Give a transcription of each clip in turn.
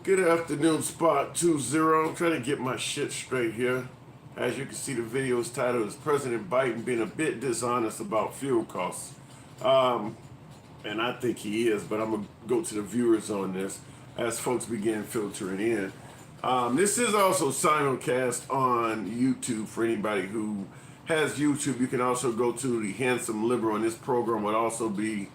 Good afternoon, Spot 20. I'm trying to get my shit straight here. As you can see, the video is titled is President Biden being a bit dishonest about fuel costs. Um, and I think he is, but I'm going to go to the viewers on this as folks begin filtering in. This is also simulcast on YouTube for anybody who has YouTube. You can also go to the Handsome Liberal, and this program would also be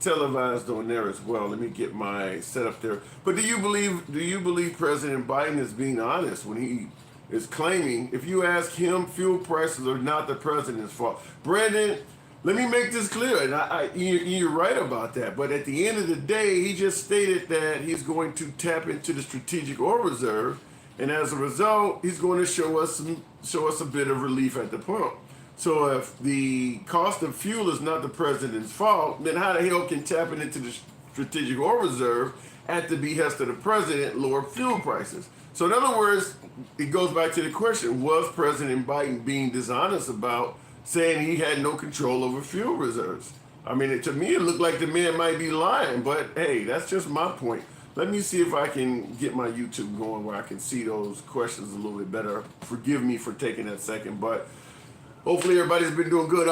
televised on there as well. Let me get my setup there. But do you believe President Biden is being honest when he is claiming, if you ask him, fuel prices are not the president's fault? Brandon, let me make this clear, and you're right about that. But at the end of the day, he just stated that he's going to tap into the strategic oil reserve, and as a result, he's going to show us a bit of relief at the pump. So if the cost of fuel is not the president's fault, then how the hell can tapping into the strategic oil reserve at the behest of the president lower fuel prices? So in other words, it goes back to the question, was President Biden being dishonest about saying he had no control over fuel reserves? I mean, to me, it looked like the man might be lying, but hey, that's just my point. Let me see if I can get my YouTube going where I can see those questions a little bit better. Forgive me for taking that second, but hopefully everybody's been doing good.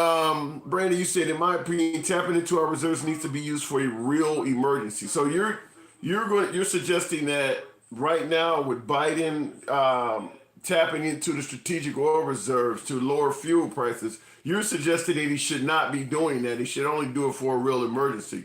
Brandon, you said, in my opinion, tapping into our reserves needs to be used for a real emergency. So you're suggesting that right now with Biden tapping into the strategic oil reserves to lower fuel prices, you're suggesting that he should not be doing that. He should only do it for a real emergency.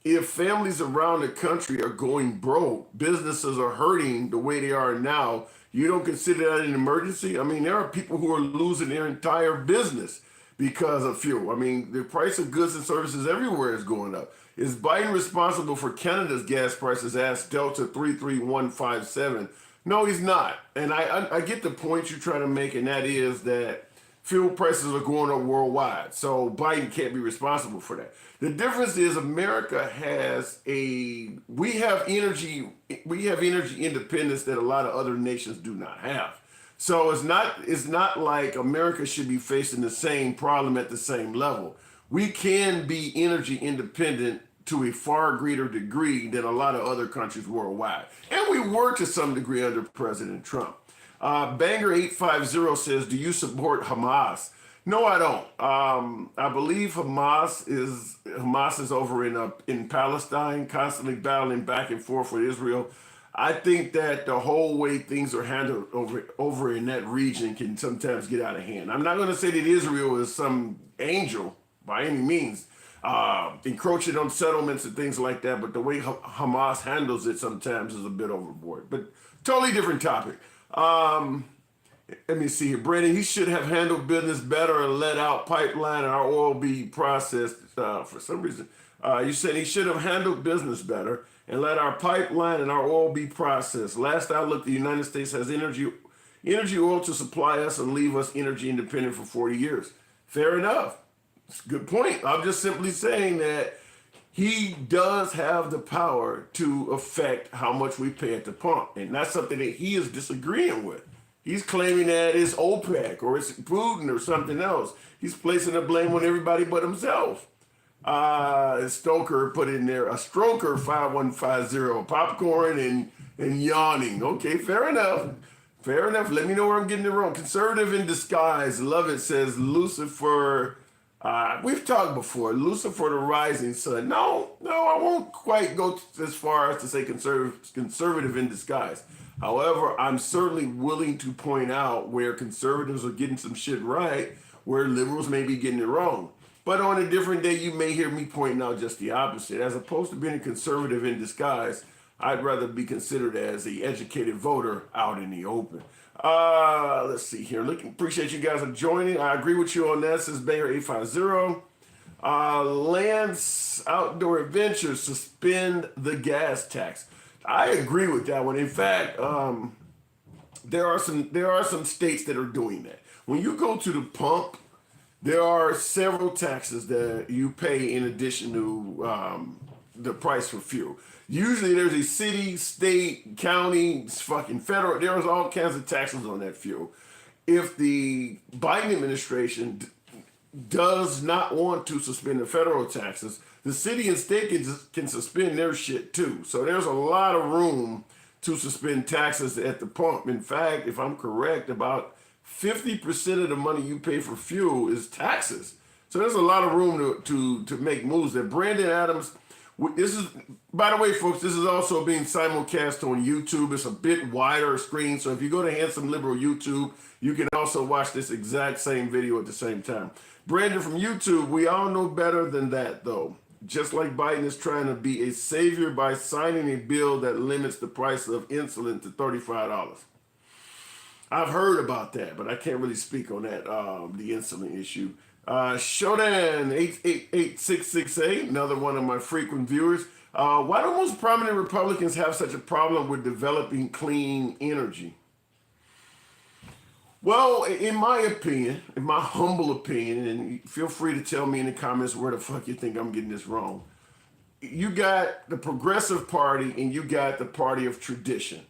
If families around the country are going broke, businesses are hurting the way they are now, you don't consider that an emergency? I mean, there are people who are losing their entire business because of fuel. I mean, the price of goods and services everywhere is going up. Is Biden responsible for Canada's gas prices? Asked Delta 33157. No, he's not. And I get the point you're trying to make, and that is that fuel prices are going up worldwide. So Biden can't be responsible for that. The difference is America has we have energy independence that a lot of other nations do not have. So it's not like America should be facing the same problem at the same level. We can be energy independent to a far greater degree than a lot of other countries worldwide. And we were to some degree under President Trump. Banger 850 says, do you support Hamas? No, I don't. I believe Hamas is over in Palestine, constantly battling back and forth with Israel. I think that the whole way things are handled over in that region can sometimes get out of hand. I'm not going to say that Israel is some angel by any means, encroaching on settlements and things like that, but the way Hamas handles it sometimes is a bit overboard. But totally different topic. Let me see here. Brandon, he should have handled business better and let out pipeline and our oil be processed for some reason. You said he should have handled business better and let our pipeline and our oil be processed. Last I looked, the United States has energy oil to supply us and leave us energy independent for 40 years. Fair enough. It's a good point. I'm just simply saying that he does have the power to affect how much we pay at the pump. And that's something that he is disagreeing with. He's claiming that it's OPEC or it's Putin or something else. He's placing the blame on everybody but himself. Stoker put in there, a stroker 5150, popcorn and yawning. Okay, fair enough. Fair enough. Let me know where I'm getting it wrong. Conservative in disguise. Love it says Lucifer. We've talked before. Lucifer the rising sun. No, I won't quite go as far as to say conservative in disguise. However, I'm certainly willing to point out where conservatives are getting some shit right, where liberals may be getting it wrong. But on a different day, you may hear me pointing out just the opposite. As opposed to being a conservative in disguise, I'd rather be considered as an educated voter out in the open. Let's see here. Appreciate you guys for joining. I agree with you on that, says Banger 850. Lance Outdoor Adventures, suspend the gas tax. I agree with that one. In fact, there are some states that are doing that. When you go to the pump, there are several taxes that you pay in addition to the price for fuel. Usually there's a city, state, county, fucking federal, there's all kinds of taxes on that fuel. If the Biden administration does not want to suspend the federal taxes, the city and state can suspend their shit too. So there's a lot of room to suspend taxes at the pump. In fact, if I'm correct, about 50% of the money you pay for fuel is taxes. So there's a lot of room to make moves there. Brandon Adams, this is, by the way, folks, this is also being simulcast on YouTube. It's a bit wider screen. So if you go to Handsome Liberal YouTube, you can also watch this exact same video at the same time. Brandon from YouTube, we all know better than that, though. Just like Biden is trying to be a savior by signing a bill that limits the price of insulin to $35. I've heard about that, but I can't really speak on that, the insulin issue. Shodan 888-668, another one of my frequent viewers. Why do most prominent Republicans have such a problem with developing clean energy? Well, in my opinion, in my humble opinion, and feel free to tell me in the comments where the fuck you think I'm getting this wrong. You got the Progressive Party and you got the Party of Tradition.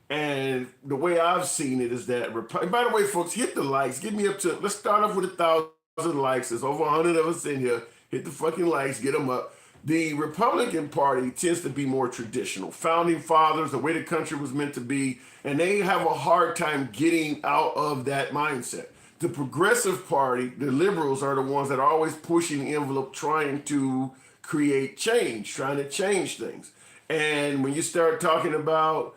And the way I've seen it is that, by the way, folks, hit the likes. Get me up to, let's start off with 1,000 likes. There's over 100 of us in here. Hit the fucking likes, get them up. The Republican Party tends to be more traditional. Founding fathers, the way the country was meant to be, and they have a hard time getting out of that mindset. The Progressive Party, the liberals, are the ones that are always pushing the envelope, trying to create change, trying to change things. And when you start talking about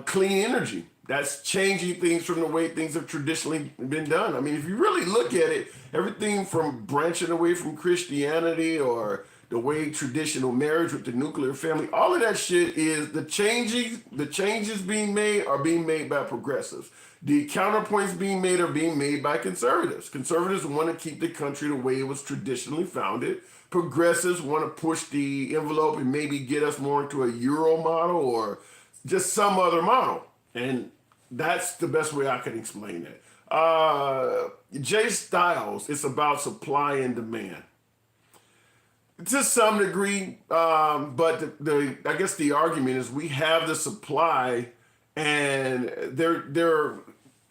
clean energy, that's changing things from the way things have traditionally been done. I mean, if you really look at it, everything from branching away from Christianity or the way traditional marriage with the nuclear family, all of that shit is the changes being made are being made by progressives. The counterpoints being made are being made by conservatives. Conservatives want to keep the country the way it was traditionally founded. Progressives want to push the envelope and maybe get us more into a Euro model or just some other model. And that's the best way I can explain that. Jay Styles, it's about supply and demand. To some degree, but I guess the argument is we have the supply, and they're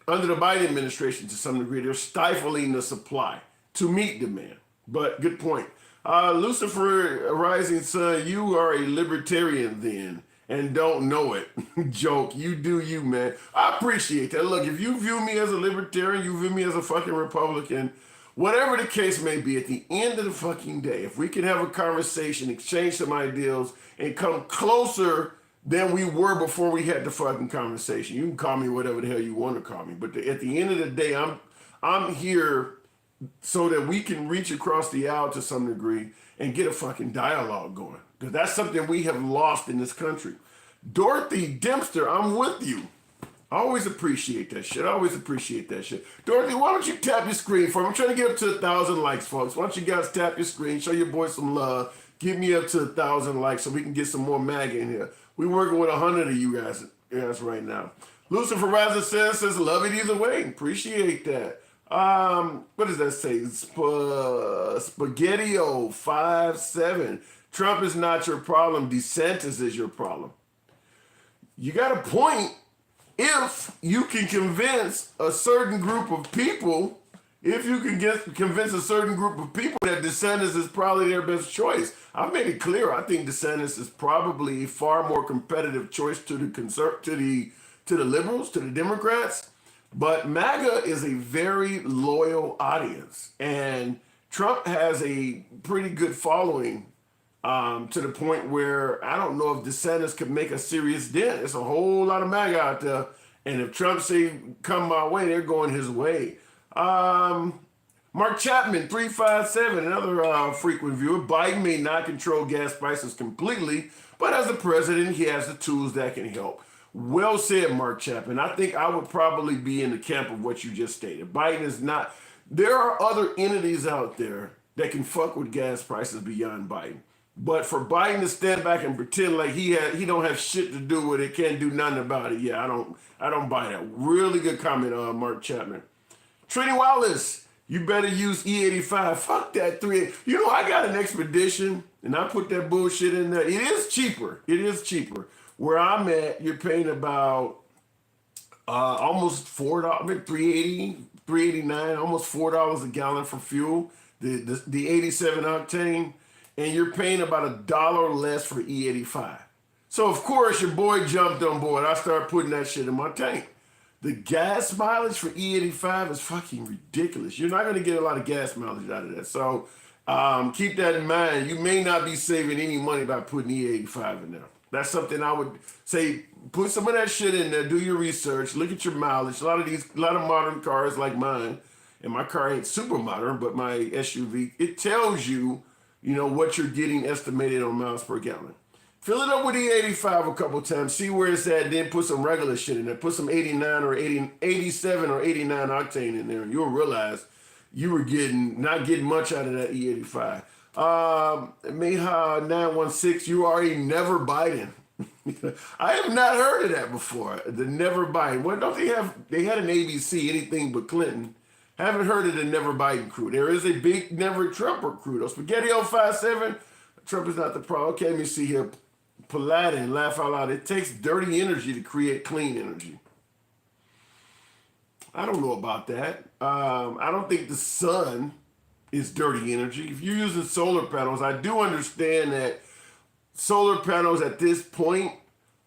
under the Biden administration to some degree they're stifling the supply to meet demand. But good point. Lucifer Rising Sun, you are a libertarian then and don't know it. Joke, you do you, man. I appreciate that. Look, if you view me as a libertarian, you view me as a fucking Republican. Whatever the case may be, at the end of the fucking day, if we can have a conversation, exchange some ideals, and come closer than we were before we had the fucking conversation, you can call me whatever the hell you want to call me. But at the end of the day, I'm here so that we can reach across the aisle to some degree and get a fucking dialogue going. Because that's something we have lost in this country. Dorothy Dempster, I'm with you. I always appreciate that shit. I always appreciate that shit. Dorothy, why don't you tap your screen for me? I'm trying to get up to 1,000 likes, folks. Why don't you guys tap your screen, show your boy some love, get me up to 1,000 likes so we can get some more MAGA in here. We're working with 100 of you guys right now. Lucifer Raza says, love it either way. Appreciate that. What does that say? Spaghettio57. Trump is not your problem. DeSantis is your problem. You got a point. If you can convince a certain group of people, convince a certain group of people that DeSantis is probably their best choice. I've made it clear. I think DeSantis is probably a far more competitive choice to the liberals, to the Democrats. But MAGA is a very loyal audience, and Trump has a pretty good following. To the point where I don't know if DeSantis could make a serious dent. There's a whole lot of MAGA out there. And if Trump say, come my way, they're going his way. Mark Chapman, 357, another frequent viewer. Biden may not control gas prices completely, but as the president, he has the tools that can help. Well said, Mark Chapman. I think I would probably be in the camp of what you just stated. Biden is not. There are other entities out there that can fuck with gas prices beyond Biden. But for Biden to stand back and pretend like he don't have shit to do with it, can't do nothing about it, yeah, I don't buy that. Really good comment, Mark Chapman. Trini Wallace, you better use E85. Fuck that 3. You know, I got an expedition, and I put that bullshit in there. It is cheaper. It is cheaper. Where I'm at, you're paying about Almost $4, I mean 380, 389, almost $4 a gallon for fuel. The 87 octane, and you're paying about $1 less for E85. So of course your boy jumped on board. I started putting that shit in my tank. The gas mileage for E85 is fucking ridiculous. You're not going to get a lot of gas mileage out of that. So keep that in mind. You may not be saving any money by putting E85 in there. That's something I would say, put some of that shit in there, do your research, look at your mileage. A lot of modern cars like mine, and my car ain't super modern, but my SUV, it tells you, what you're getting estimated on miles per gallon. Fill it up with E85 a couple times, see where it's at, then put some regular shit in there. Put some 89 or 87 or 89 octane in there, and you'll realize you were not getting much out of that E85. Meha 916, you are a never Biden. I have not heard of that before. The never Biden. What don't they have? They had an ABC, anything but Clinton. Haven't heard of the never Biden crew. There is a big never Trumper crew. Though Spaghetti 057, Trump is not the problem. Okay, let me see here. Paladin, laugh out loud. It takes dirty energy to create clean energy. I don't know about that. I don't think the sun is dirty energy. If you're using solar panels, I do understand that solar panels at this point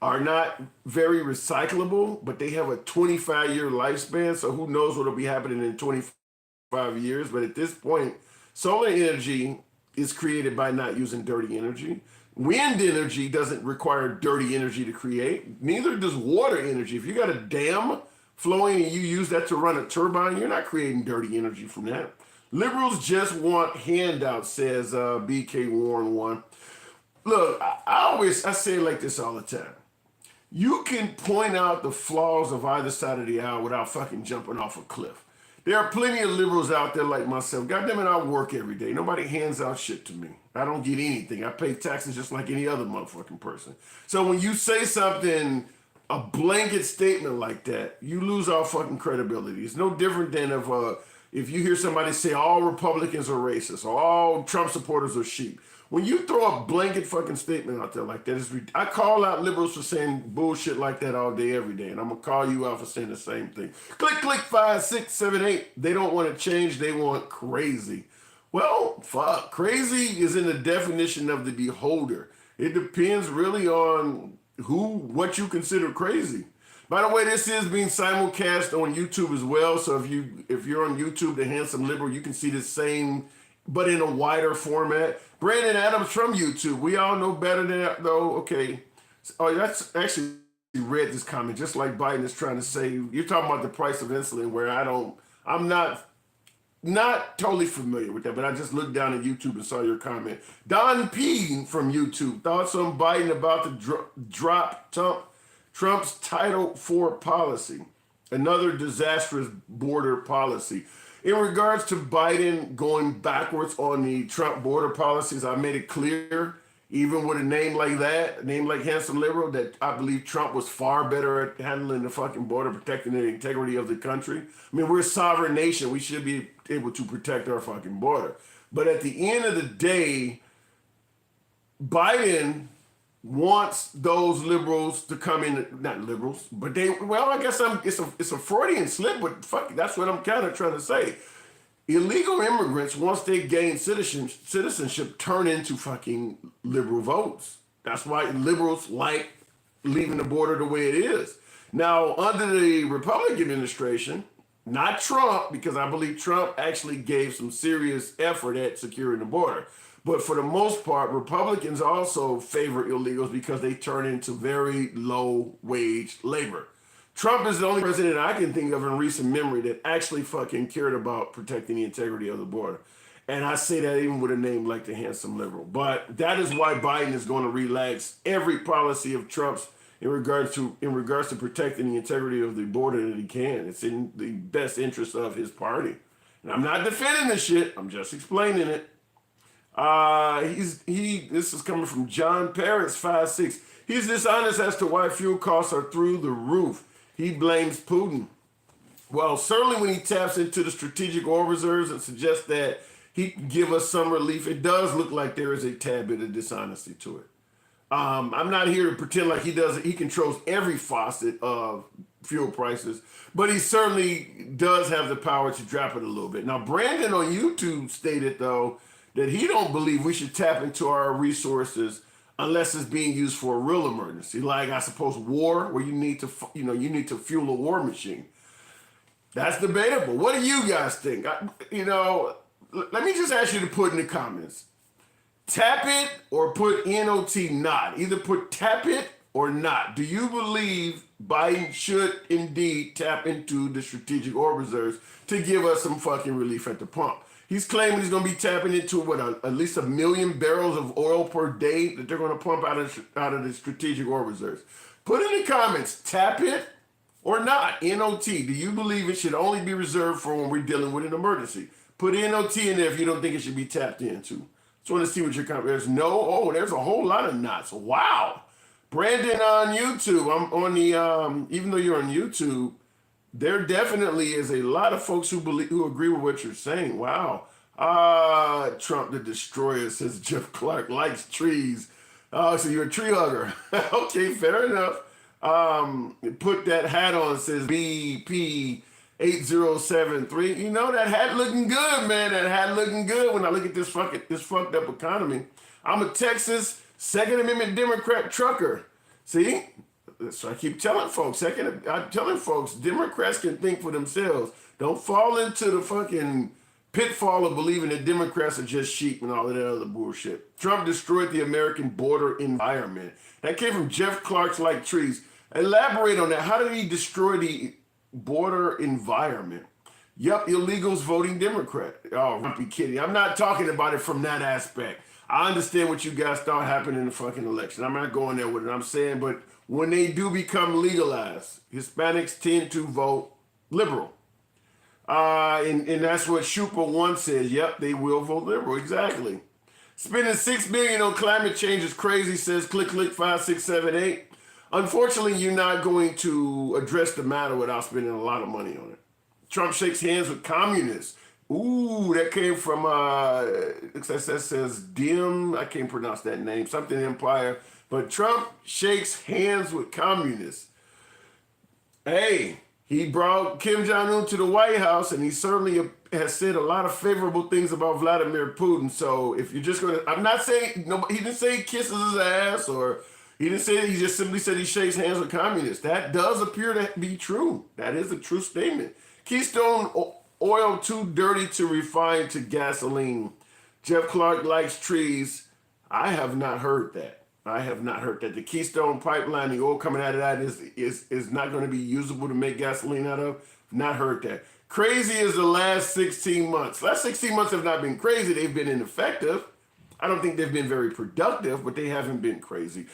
are not very recyclable, but they have a 25-year lifespan, so who knows what will be happening in 25 years. But at this point, solar energy is created by not using dirty energy. Wind energy doesn't require dirty energy to create. Neither does water energy. If you got a dam flowing and you use that to run a turbine, you're not creating dirty energy from that. Liberals just want handouts, says BK Warren 1. Look, I say it like this all the time. You can point out the flaws of either side of the aisle without fucking jumping off a cliff. There are plenty of liberals out there like myself. God damn it, I work every day. Nobody hands out shit to me. I don't get anything. I pay taxes just like any other motherfucking person. So when you say something, a blanket statement like that, you lose all fucking credibility. It's no different than if you hear somebody say all Republicans are racist or all Trump supporters are sheep. When you throw a blanket fucking statement out there like that, I call out liberals for saying bullshit like that all day, every day, and I'm gonna call you out for saying the same thing. Click 5, 6, 7, 8. They don't want to change. They want crazy. Well, fuck. Crazy is in the definition of the beholder. It depends really on what you consider crazy. By the way, this is being simulcast on YouTube as well. So if you're on YouTube, The Handsome Liberal, you can see the same, but in a wider format. Brandon Adams from YouTube. We all know better than that, though. Okay. Oh, that's actually read this comment, just like Biden is trying to say. You're talking about the price of insulin, where I'm not totally familiar with that, but I just looked down at YouTube and saw your comment. Don P from YouTube. Thoughts on Biden about to drop Trump's Title IV policy, another disastrous border policy. In regards to Biden going backwards on the Trump border policies, I made it clear, even with a name like that, a name like Handsome Liberal, that I believe Trump was far better at handling the fucking border, protecting the integrity of the country. I mean, we're a sovereign nation. We should be able to protect our fucking border. But at the end of the day, Biden wants those liberals to come in, not liberals, but I guess it's a Freudian slip, but fuck, that's what I'm kind of trying to say. Illegal immigrants, once they gain citizenship, turn into fucking liberal votes. That's why liberals like leaving the border the way it is. Now, under the Republican administration, not Trump, because I believe Trump actually gave some serious effort at securing the border. But for the most part, Republicans also favor illegals because they turn into very low wage labor. Trump is the only president I can think of in recent memory that actually fucking cared about protecting the integrity of the border. And I say that even with a name like the Handsome Liberal. But that is why Biden is going to relax every policy of Trump's in regards to protecting the integrity of the border that he can. It's in the best interest of his party. And I'm not defending this shit. I'm just explaining it. This is coming from John Paris 5'6". He's dishonest as to why fuel costs are through the roof. He blames Putin. Well, certainly when he taps into the strategic oil reserves and suggests that he can give us some relief, it does look like there is a tad bit of dishonesty to it. I'm not here to pretend like he controls every facet of fuel prices, but he certainly does have the power to drop it a little bit. Now, Brandon on YouTube stated, though, that he don't believe we should tap into our resources unless it's being used for a real emergency, like I suppose war, where you need to, you need to fuel a war machine. That's debatable. What do you guys think? Let me just ask you to put in the comments. Tap it or put NOT not. Either put tap it or not. Do you believe Biden should indeed tap into the strategic oil reserves to give us some fucking relief at the pump? He's claiming he's going to be tapping into at least 1 million barrels of oil per day that they're going to pump out of the strategic oil reserves. Put in the comments, tap it or not, NOT. Do you believe it should only be reserved for when we're dealing with an emergency? Put NOT in there if you don't think it should be tapped into. Just want to see what your comment. There's there's a whole lot of knots. Wow. Brandon on YouTube. I'm on the even though you're on YouTube, there definitely is a lot of folks who agree with what you're saying. Wow. Trump the Destroyer, says Jeff Clark, likes trees. Oh, so you're a tree hugger. Okay, fair enough. Put that hat on, says BP 8073. You know, that hat looking good, man. That hat looking good when I look at this fucked up economy. I'm a Texas Second Amendment Democrat trucker. See? So I keep telling folks, I'm telling folks, Democrats can think for themselves. Don't fall into the fucking pitfall of believing that Democrats are just sheep and all of that other bullshit. Trump destroyed the American border environment. That came from Jeff Clark's Like Trees. Elaborate on that. How did he destroy the border environment? Yup, illegals voting Democrat. Oh, don't be kidding. I'm not talking about it from that aspect. I understand what you guys thought happened in the fucking election. I'm not going there with it. I'm saying, but when they do become legalized, Hispanics tend to vote liberal. And that's what Schuper once said. Yep, they will vote liberal. Exactly. Spending $6 billion on climate change is crazy, says Click 5678. Unfortunately, you're not going to address the matter without spending a lot of money on it. Trump shakes hands with communists. Ooh, that came from, that says Dim, I can't pronounce that name, something Empire. But Trump shakes hands with communists. Hey, he brought Kim Jong-un to the White House, and he certainly has said a lot of favorable things about Vladimir Putin. So if you're just going to, I'm not saying, no, he didn't say he kisses his ass, or he didn't say, he just simply said he shakes hands with communists. That does appear to be true. That is a true statement. Keystone oil too dirty to refine to gasoline. Jeff Clark likes trees. I have not heard that. The Keystone pipeline, the oil coming out of that is not going to be usable to make gasoline out of. Not heard that. Crazy is the last 16 months. Last 16 months have not been crazy. They've been ineffective. I don't think they've been very productive, but they haven't been crazy.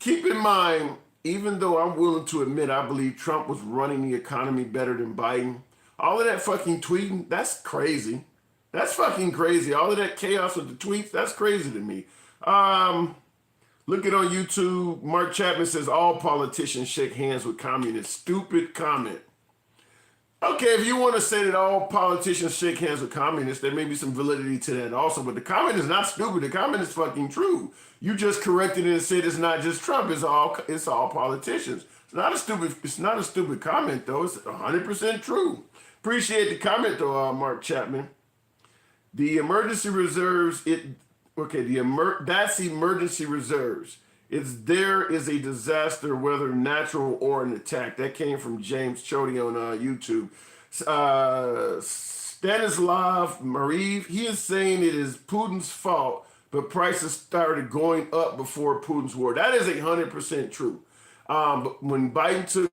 Keep in mind, even though I'm willing to admit I believe Trump was running the economy better than Biden, all of that fucking tweeting, that's crazy. That's fucking crazy. All of that chaos with the tweets, that's crazy to me. Look it on YouTube. Mark Chapman says all politicians shake hands with communists. Stupid comment. Okay, if you want to say that all politicians shake hands with communists, there may be some validity to that also. But the comment is not stupid. The comment is fucking true. You just corrected it and said it's not just Trump. It's all politicians. It's not a stupid comment though. It's 100% true. Appreciate the comment though, Mark Chapman. The emergency reserves. That's emergency reserves. There is a disaster, whether natural or an attack. That came from James Chody on YouTube. Stanislav Mariv, he is saying it is Putin's fault, but prices started going up before Putin's war. That is 100% true. But when Biden took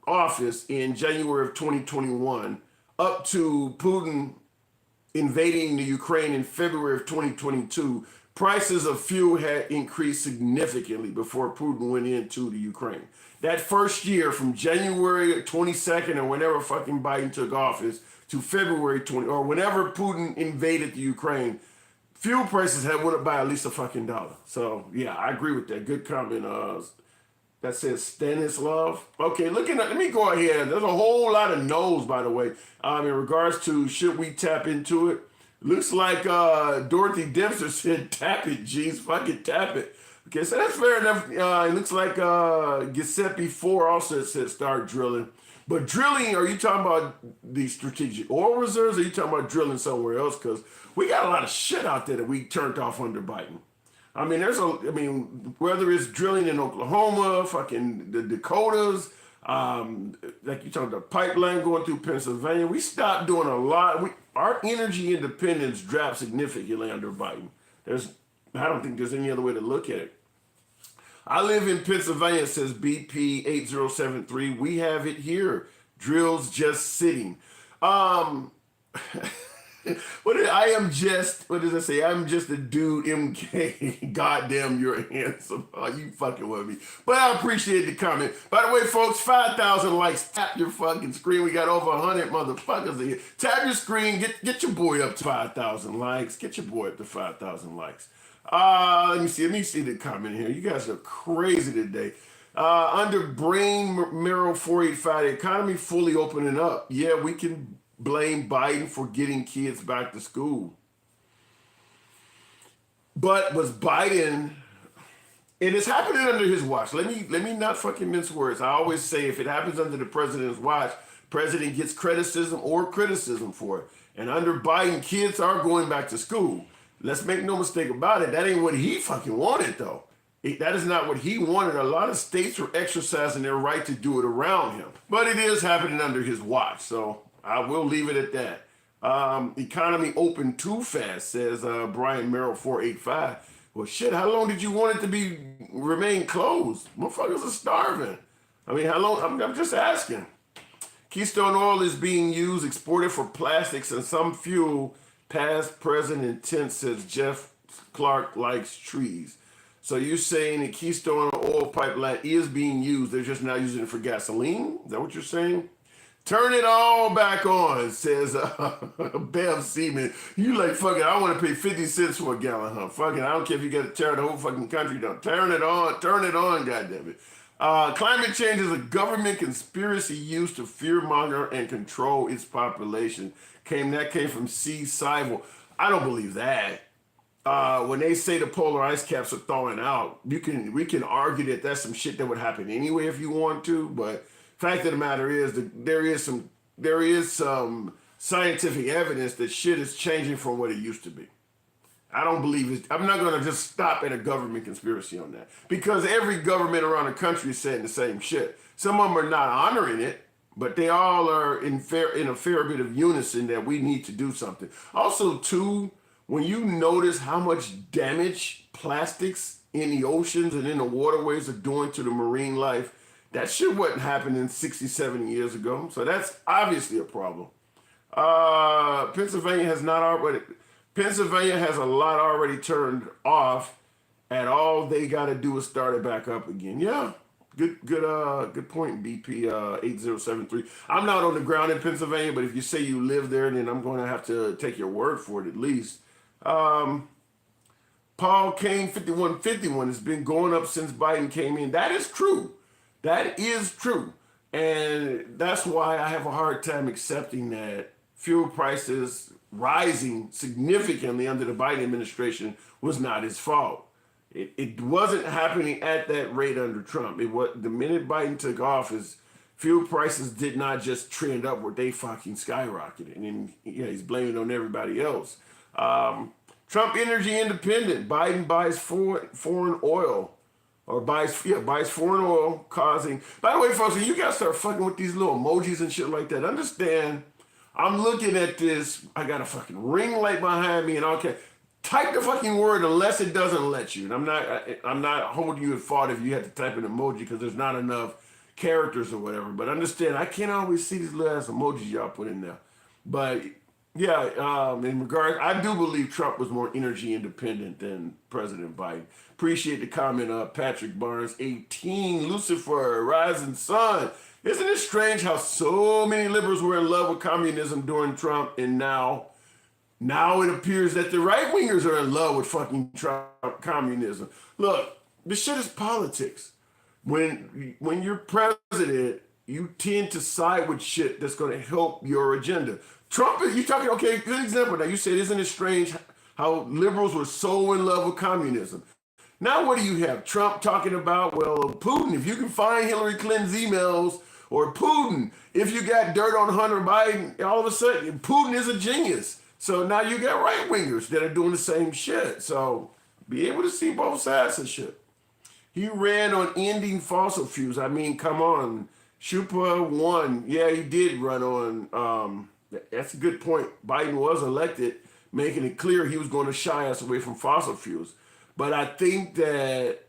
office in January of 2021, up to Putin invading the Ukraine in February of 2022, prices of fuel had increased significantly before Putin went into the Ukraine. That first year, from January 22nd or whenever fucking Biden took office to February 20, or whenever Putin invaded the Ukraine, fuel prices had went up by at least $1. So yeah, I agree with that. Good comment. That says Stanislav. Okay, let me go ahead. There's a whole lot of no's, by the way, in regards to should we tap into it. Looks like Dorothy Dempster said, tap it, geez, fucking tap it. Okay, so that's fair enough. It looks like Giuseppe 4 also said start drilling. But drilling, are you talking about the strategic oil reserves, or are you talking about drilling somewhere else? Because we got a lot of shit out there that we turned off under Biden. I mean, whether it's drilling in Oklahoma, fucking the Dakotas, like you talking about pipeline going through Pennsylvania, we stopped doing a lot. Our energy independence dropped significantly under Biden. I don't think there's any other way to look at it. I live in Pennsylvania, says BP 8073. We have it here. Drills just sitting. What does it say? I'm just a dude, MK. Goddamn, you're handsome. Oh, you fucking with me. But I appreciate the comment. By the way, folks, 5,000 likes. Tap your fucking screen. We got over 100 motherfuckers here. Tap your screen. Get your boy up to 5,000 likes. Get your boy up to 5,000 likes. Let me see the comment here. You guys are crazy today. Under Brain Marrow 485, the economy fully opening up. Yeah, we can blame Biden for getting kids back to school. But was Biden, and it's happening under his watch. Let me not fucking mince words. I always say if it happens under the president's watch, president gets criticism for it. And under Biden, kids are going back to school. Let's make no mistake about it. That ain't what he fucking wanted, though. That is not what he wanted. A lot of states were exercising their right to do it around him. But it is happening under his watch, so I will leave it at that. Economy opened too fast, says Brian Merrill 485. Well, shit, how long did you want it to remain closed? Motherfuckers are starving. I mean, how long? I'm just asking. Keystone oil is being used, exported for plastics and some fuel. Past, present, and tense, says Jeff Clark likes trees. So you're saying the Keystone oil pipeline is being used, they're just now using it for gasoline? Is that what you're saying? Turn it all back on, says Bev Seaman. You like, fuck it, I want to pay 50 cents for a gallon, huh? Fuck it, I don't care if you got to tear the whole fucking country down. Turn it on, goddammit. Climate change is a government conspiracy used to fearmonger and control its population. That came from C. Seivel. I don't believe that. When they say the polar ice caps are thawing out, we can argue that that's some shit that would happen anyway if you want to. But fact of the matter is that there is some scientific evidence that shit is changing from what it used to be. I don't believe it. I'm not going to just stop at a government conspiracy on that, because every government around the country is saying the same shit. Some of them are not honoring it, but they all are in a fair bit of unison that we need to do something. Also, too, when you notice how much damage plastics in the oceans and in the waterways are doing to the marine life, that shit wasn't happening 60, 70 years ago. So that's obviously a problem. Pennsylvania has a lot already turned off, and all they got to do is start it back up again. Yeah. Good point, BP 8073. I'm not on the ground in Pennsylvania, but if you say you live there, then I'm going to have to take your word for it at least. Paul Kane 5151 has been going up since Biden came in. That is true. And that's why I have a hard time accepting that fuel prices rising significantly under the Biden administration was not his fault. It wasn't happening at that rate under Trump. The minute Biden took office, fuel prices did not just trend upward; they fucking skyrocketed, and then he's blaming it on everybody else. Trump energy independent. Biden buys foreign oil, or buys foreign oil, causing. By the way, folks, when you guys start fucking with these little emojis and shit like that, understand. I'm looking at this. I got a fucking ring light behind me, and okay. Type the fucking word unless it doesn't let you. And I'm not holding you at fault if you had to type an emoji because there's not enough characters or whatever. But understand, I can't always see these little ass emojis y'all put in there. But yeah, in regards, I do believe Trump was more energy independent than President Biden. Appreciate the comment, Patrick Barnes, 18, Lucifer, Rising Sun. Isn't it strange how so many liberals were in love with communism during Trump, and now it appears that the right-wingers are in love with fucking Trump communism. Look, this shit is politics. When you're president, you tend to side with shit that's going to help your agenda. Trump, you talking, okay, good example. Now, you said, isn't it strange how liberals were so in love with communism? Now what do you have? Trump talking about, well, Putin, if you can find Hillary Clinton's emails, or Putin, if you got dirt on Hunter Biden, all of a sudden, Putin is a genius. So now you got right-wingers that are doing the same shit. So be able to see both sides of shit. He ran on ending fossil fuels. I mean, come on. Schupa won. Yeah, he did run on. That's a good point. Biden was elected, making it clear he was going to shy us away from fossil fuels. But I think that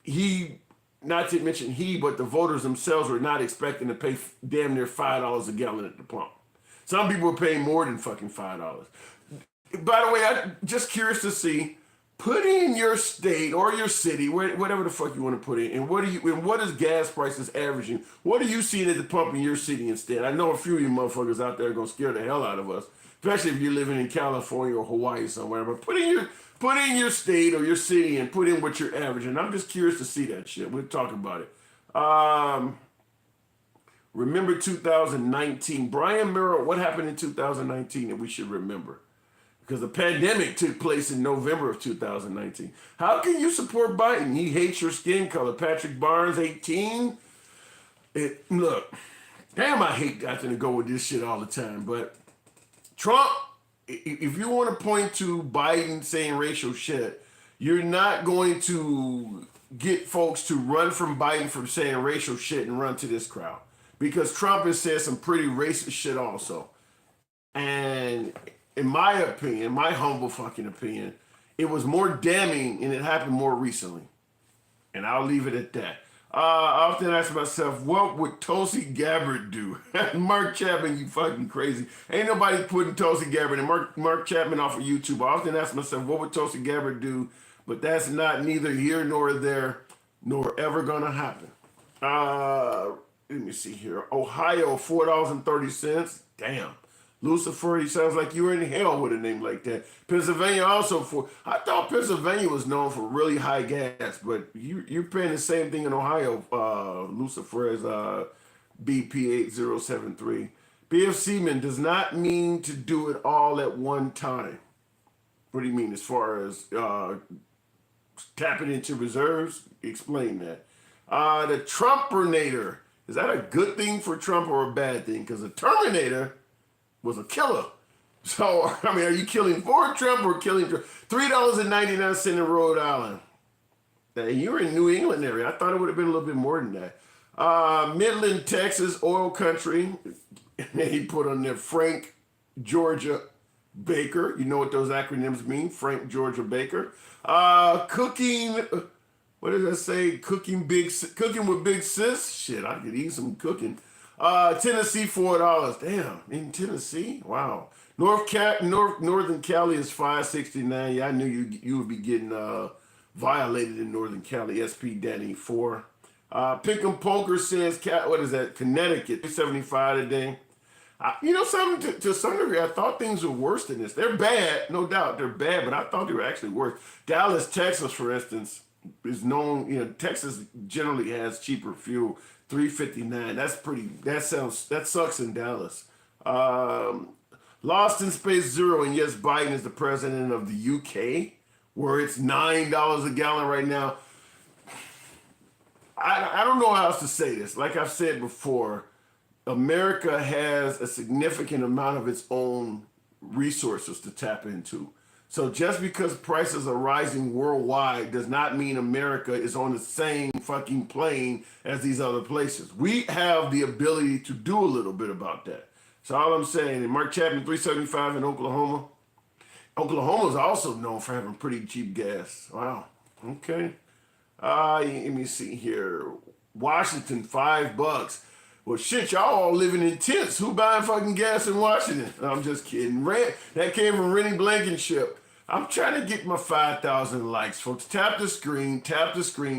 he, not to mention he, but the voters themselves were not expecting to pay damn near $5 a gallon at the pump. Some people were paying more than fucking $5. By the way, I'm just curious to see, put in your state or your city, whatever the fuck you want to put in, and what is gas prices averaging? What are you seeing at the pump in your city instead? I know a few of you motherfuckers out there are gonna scare the hell out of us, especially if you're living in California or Hawaii somewhere. But put in your state or your city and put in what you're averaging. I'm just curious to see that shit. We'll talk about it. Remember 2019. Brian Merrill, what happened in 2019 that we should remember? Because the pandemic took place in November of 2019. How can you support Biden? He hates your skin color. Patrick Barnes, 18. Look, damn, I hate having to go with this shit all the time. But Trump, if you want to point to Biden saying racial shit, you're not going to get folks to run from Biden from saying racial shit and run to this crowd. Because Trump has said some pretty racist shit also. And in my opinion, my humble fucking opinion, it was more damning and it happened more recently. And I'll leave it at that. I often ask myself, what would Tulsi Gabbard do? Mark Chapman, you fucking crazy. Ain't nobody putting Tulsi Gabbard and Mark Chapman off of YouTube. I often ask myself, what would Tulsi Gabbard do? But that's not neither here nor there, nor ever gonna happen. Let me see here. Ohio, $4.30. Damn. Lucifer, he sounds like you were in hell with a name like that. Pennsylvania also I thought Pennsylvania was known for really high gas, but you're paying the same thing in Ohio, Lucifer, as BP8073. BF does not mean to do it all at one time. What do you mean as far as tapping into reserves? Explain that. The Trumpernator, is that a good thing for Trump or a bad thing? Because the Terminator was a killer. So, I mean, are you killing for Trump or killing Trump? $3.99 in Rhode Island. Now, you're in New England area. I thought it would have been a little bit more than that. Midland, Texas, oil country. He put on there Frank Georgia Baker. You know what those acronyms mean? Frank Georgia Baker. Cooking, what does that say? Cooking with Big Sis? Shit, I could eat some cooking. Tennessee, $4. Damn, in Tennessee? Wow. Northern Cali is $5.69. Yeah, I knew you would be getting violated in Northern Cali. SP Danny, 4. Pick'em Poker says, what is that? Connecticut, $3.75 today. You know something, to some degree, I thought things were worse than this. They're bad, no doubt, they're bad, but I thought they were actually worse. Dallas, Texas, for instance, is known, Texas generally has cheaper fuel. $3.59. That sucks in Dallas. Lost in Space Zero, and yes, Biden is the president of the UK, where it's $9 a gallon right now. I don't know how else to say this. Like I've said before, America has a significant amount of its own resources to tap into. So just because prices are rising worldwide does not mean America is on the same fucking plane as these other places. We have the ability to do a little bit about that. That's all I'm saying. And Mark Chapman, $3.75 in Oklahoma. Oklahoma is also known for having pretty cheap gas. Wow. Okay. Let me see here. Washington, $5. Well, shit, y'all all living in tents. Who buying fucking gas in Washington? I'm just kidding. That came from Rennie Blankenship. I'm trying to get my 5,000 likes, folks. Tap the screen.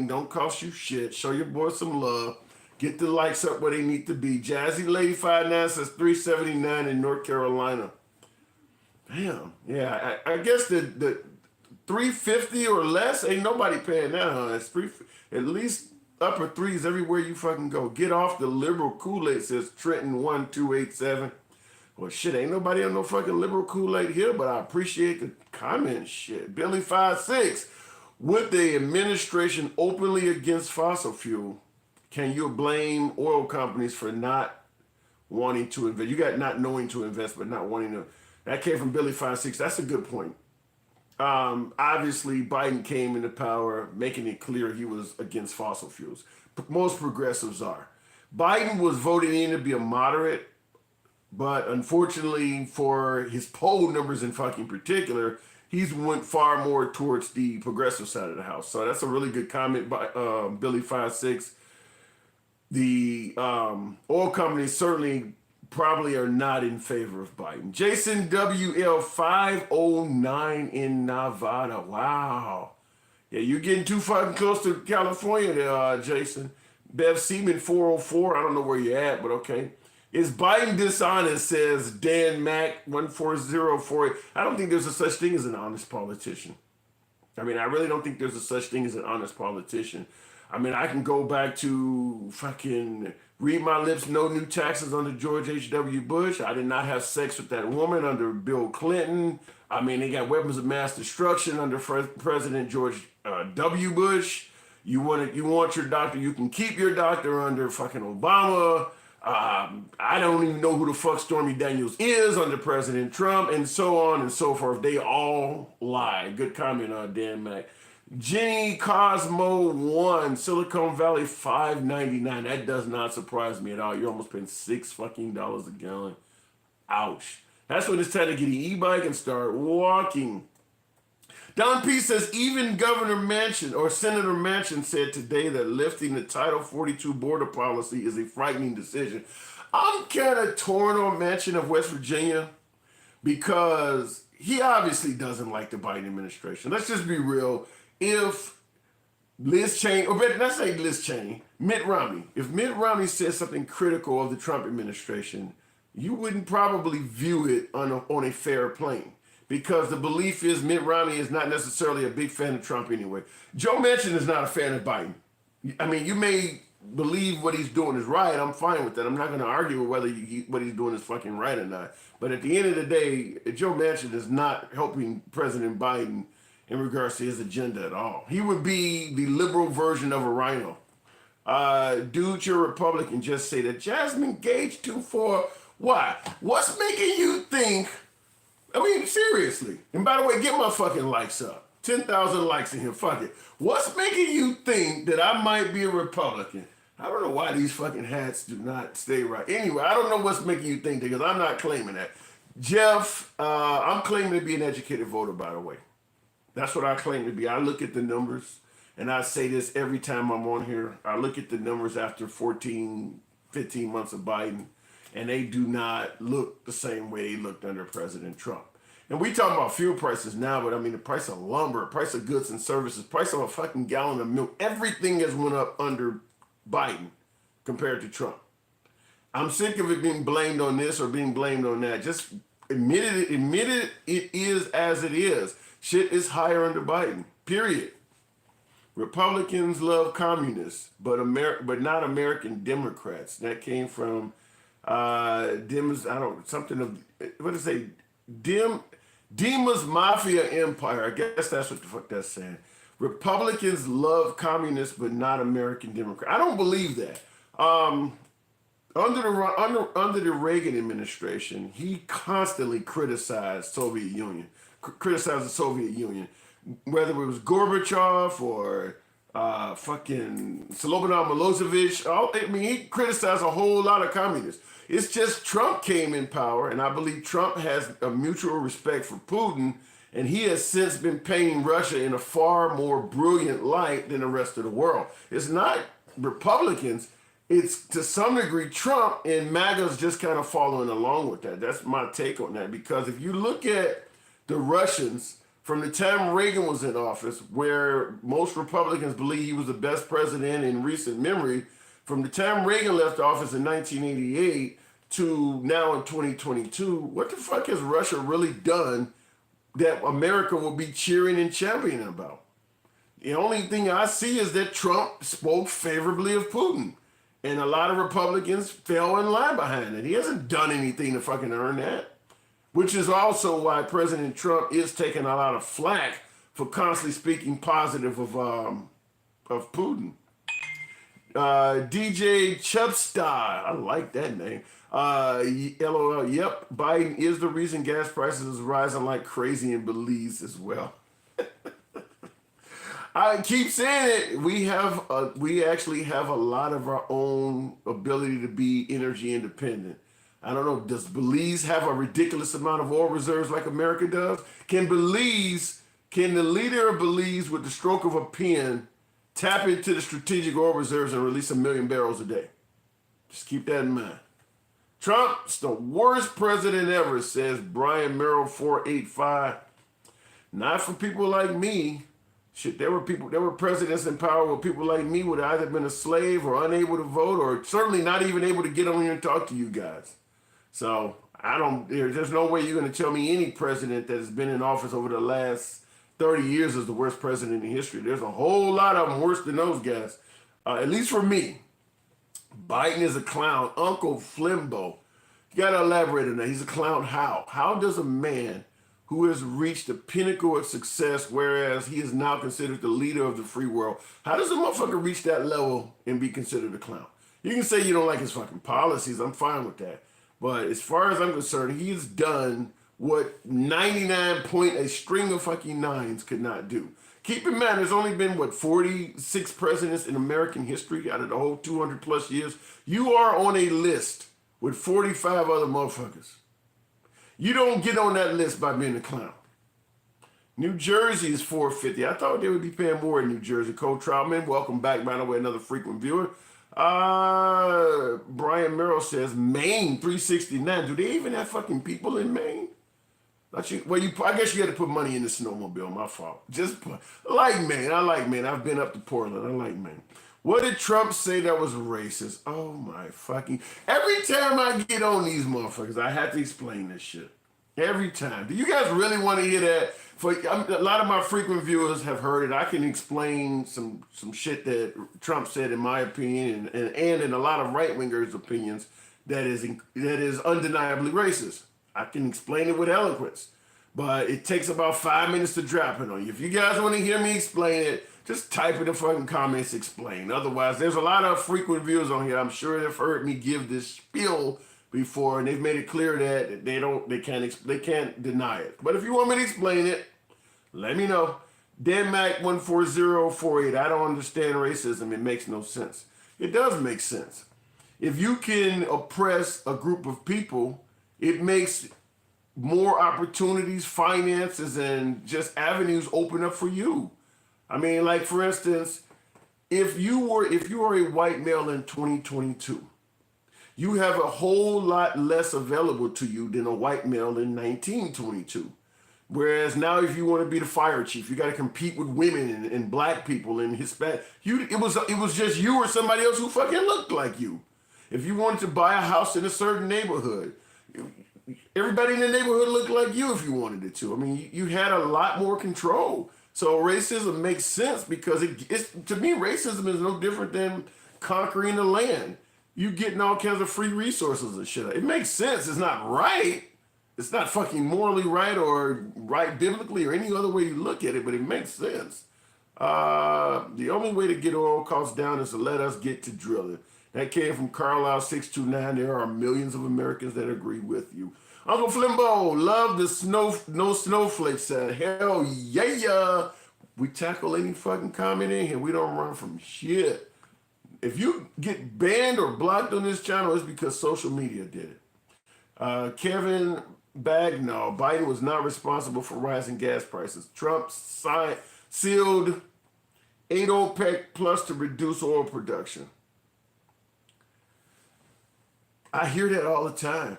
Don't cost you shit. Show your boy some love. Get the likes up where they need to be. Jazzy Lady 59 says $3.79 in North Carolina. Damn. Yeah, I guess the $3.50 or less, ain't nobody paying that, huh? It's at least upper threes everywhere you fucking go. Get off the liberal Kool-Aid, says Trenton 1287. Well, shit, ain't nobody on no fucking liberal Kool-Aid here, but I appreciate the comment. Shit. Billy 56. With the administration openly against fossil fuel, can you blame oil companies for not wanting to invest? You got not knowing to invest, but not wanting to. That came from Billy 56. That's a good point. Obviously, Biden came into power, making it clear he was against fossil fuels. Most progressives are. Biden was voted in to be a moderate, but unfortunately for his poll numbers in fucking particular, he's went far more towards the progressive side of the house. So that's a really good comment by Billy 56. The oil companies certainly probably are not in favor of Biden. Jason WL509 in Nevada. Wow. Yeah, you're getting too fucking close to California there, Jason. Bev Seaman 404. I don't know where you're at, but okay. Is Biden dishonest, says Dan Mac 14048. I don't think there's a such thing as an honest politician. I mean, I really don't think there's a such thing as an honest politician. I mean, I can go back to fucking read my lips, no new taxes under George H.W. Bush. I did not have sex with that woman under Bill Clinton. I mean, they got weapons of mass destruction under President George W. Bush. You want your doctor, you can keep your doctor under fucking Obama. I don't even know who the fuck Stormy Daniels is under President Trump, and so on and so forth. They all lie. Good comment on Dan Mac. Jenny Cosmo 1, Silicon Valley $5.99. That does not surprise me at all. You're almost paying $6 fucking a gallon. Ouch. That's when it's time to get an e-bike and start walking. Don P says even Governor Manchin or Senator Manchin said today that lifting the Title 42 border policy is a frightening decision. I'm kind of torn on Manchin of West Virginia because he obviously doesn't like the Biden administration. Let's just be real. If Liz Cheney, or better, let's say Liz Cheney, Mitt Romney, if Mitt Romney says something critical of the Trump administration, you wouldn't probably view it on a fair plane. Because the belief is Mitt Romney is not necessarily a big fan of Trump anyway. Joe Manchin is not a fan of Biden. I mean, you may believe what he's doing is right. I'm fine with that. I'm not going to argue with whether what he's doing is fucking right or not. But at the end of the day, Joe Manchin is not helping President Biden in regards to his agenda at all. He would be the liberal version of a rhino. Dude, you're a Republican. Just say that. Jasmine Gage 24. Why? What's making you think... I mean, seriously. And by the way, get my fucking likes up. 10,000 likes in here. Fuck it. What's making you think that I might be a Republican? I don't know why these fucking hats do not stay right. Anyway, I don't know what's making you think that because I'm not claiming that. Jeff, I'm claiming to be an educated voter, by the way. That's what I claim to be. I look at the numbers, and I say this every time I'm on here. I look at the numbers after 14, 15 months of Biden. And they do not look the same way they looked under President Trump. And we talking about fuel prices now, but I mean the price of lumber, price of goods and services, price of a fucking gallon of milk, everything has went up under Biden compared to Trump. I'm sick of it being blamed on this or being blamed on that. Just admit it is as it is. Shit is higher under Biden, period. Republicans love communists, but not American Democrats. That came from... Dima's, I don't, something of, what does it say? Dima's Mafia Empire. I guess that's what the fuck that's saying. Republicans love communists, but not American Democrats. I don't believe that. Under the Reagan administration, he constantly criticized the Soviet Union, whether it was Gorbachev or fucking Slobodan Milosevic. I mean, he criticized a whole lot of communists. It's just Trump came in power, and I believe Trump has a mutual respect for Putin, and he has since been painting Russia in a far more brilliant light than the rest of the world. It's not Republicans. It's to some degree Trump, and MAGA's just kind of following along with that. That's my take on that, because if you look at the Russians from the time Reagan was in office, where most Republicans believe he was the best president in recent memory, from the time Reagan left office in 1988 to now in 2022, what the fuck has Russia really done that America will be cheering and championing about? The only thing I see is that Trump spoke favorably of Putin. And a lot of Republicans fell in line behind it. He hasn't done anything to fucking earn that. Which is also why President Trump is taking a lot of flack for constantly speaking positive of Putin. DJ Chubstar, I like that name. LOL, yep, Biden is the reason gas prices is rising like crazy in Belize as well. I keep saying it. We actually have a lot of our own ability to be energy independent. I don't know. Does Belize have a ridiculous amount of oil reserves like America does? Can the leader of Belize, with the stroke of a pen, tap into the strategic oil reserves and release 1 million barrels a day? Just keep that in mind. Trump's the worst president ever, says Brian Merrill 485. Not for people like me. Shit, there were presidents in power where people like me would have either been a slave or unable to vote, or certainly not even able to get on here and talk to you guys. So there's no way you're going to tell me any president that has been in office over the last 30 years is the worst president in history. There's a whole lot of them worse than those guys. At least for me. Biden is a clown. Uncle Flimbo. You got to elaborate on that. He's a clown how? How does a man who has reached the pinnacle of success, whereas he is now considered the leader of the free world, how does a motherfucker reach that level and be considered a clown? You can say you don't like his fucking policies. I'm fine with that. But as far as I'm concerned, he's done what 99 point a string of fucking nines could not do. Keep in mind, there's only been, 46 presidents in American history out of the whole 200 plus years. You are on a list with 45 other motherfuckers. You don't get on that list by being a clown. New Jersey is 450. I thought they would be paying more in New Jersey. Cole Troutman, welcome back, by the way, another frequent viewer. Brian Merrill says Maine 369. Do they even have fucking people in Maine? I guess you had to put money in the snowmobile. My fault. I like Maine. I've been up to Portland. I like Maine. What did Trump say that was racist? Oh my fucking... Every time I get on these motherfuckers, I have to explain this shit. Every time. Do you guys really want to hear that? A lot of my frequent viewers have heard it. I can explain some shit that Trump said, in my opinion, and in a lot of right-wingers' opinions, that is undeniably racist. I can explain it with eloquence. But it takes about 5 minutes to drop it on you. If you guys want to hear me explain it, just type in the fucking comments, explain. Otherwise, there's a lot of frequent viewers on here. I'm sure they've heard me give this spiel before, and they've made it clear that they can't deny it. But if you want me to explain it, let me know. DanMac14048. I don't understand racism. It makes no sense. It does make sense. If you can oppress a group of people, it makes more opportunities, finances, and just avenues open up for you. I mean, like, for instance, if you are a white male in 2022, you have a whole lot less available to you than a white male in 1922. Whereas now, if you want to be the fire chief, you got to compete with women and black people and Hispanic. It was just you or somebody else who fucking looked like you. If you wanted to buy a house in a certain neighborhood, everybody in the neighborhood looked like you if you wanted it to. I mean, you had a lot more control. So racism makes sense because to me, racism is no different than conquering the land. You getting all kinds of free resources and shit. It makes sense. It's not right. It's not fucking morally right or right biblically or any other way you look at it, but it makes sense. The only way to get oil costs down is to let us get to drilling. That came from Carlisle 629. There are millions of Americans that agree with you. Uncle Flimbo, love the no snowflake said. Hell yeah. We tackle any fucking comment in here. We don't run from shit. If you get banned or blocked on this channel, it's because social media did it. Kevin Bagnall, Biden was not responsible for rising gas prices. Trump sealed 8 OPEC plus to reduce oil production. I hear that all the time.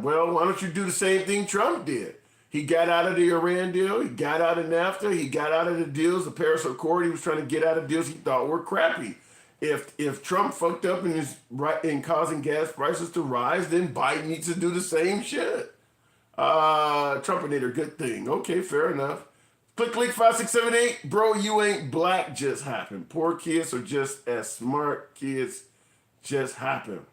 Well, why don't you do the same thing Trump did? He got out of the Iran deal. He got out of NAFTA. He got out of the deals, the Paris Accord. He was trying to get out of deals he thought were crappy. If Trump fucked up in causing gas prices to rise, then Biden needs to do the same shit. Trumpinator, good thing. Okay, fair enough. Click 5678. Bro, you ain't black just happened. Poor kids are just as smart. Kids just happen.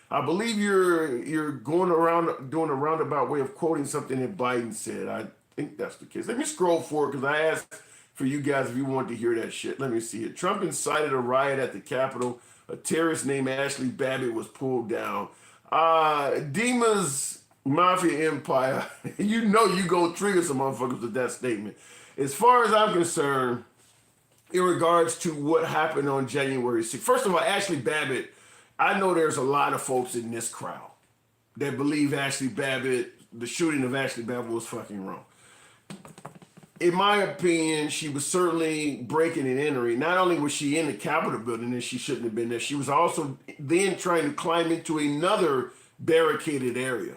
I believe you're going around doing a roundabout way of quoting something that Biden said. think that's the case. Let me scroll forward because I asked for you guys if you want to hear that shit. Let me see it. Trump incited a riot at the Capitol. A terrorist named Ashley Babbitt was pulled down. Dima's Mafia Empire. You know you gonna trigger some motherfuckers with that statement. As far as I'm concerned, in regards to what happened on January 6th, first of all, Ashley Babbitt, I know there's a lot of folks in this crowd that believe Ashley Babbitt, the shooting of Ashley Babbitt was fucking wrong. In my opinion, she was certainly breaking and entering. Not only was she in the Capitol building and she shouldn't have been there, she was also then trying to climb into another barricaded area.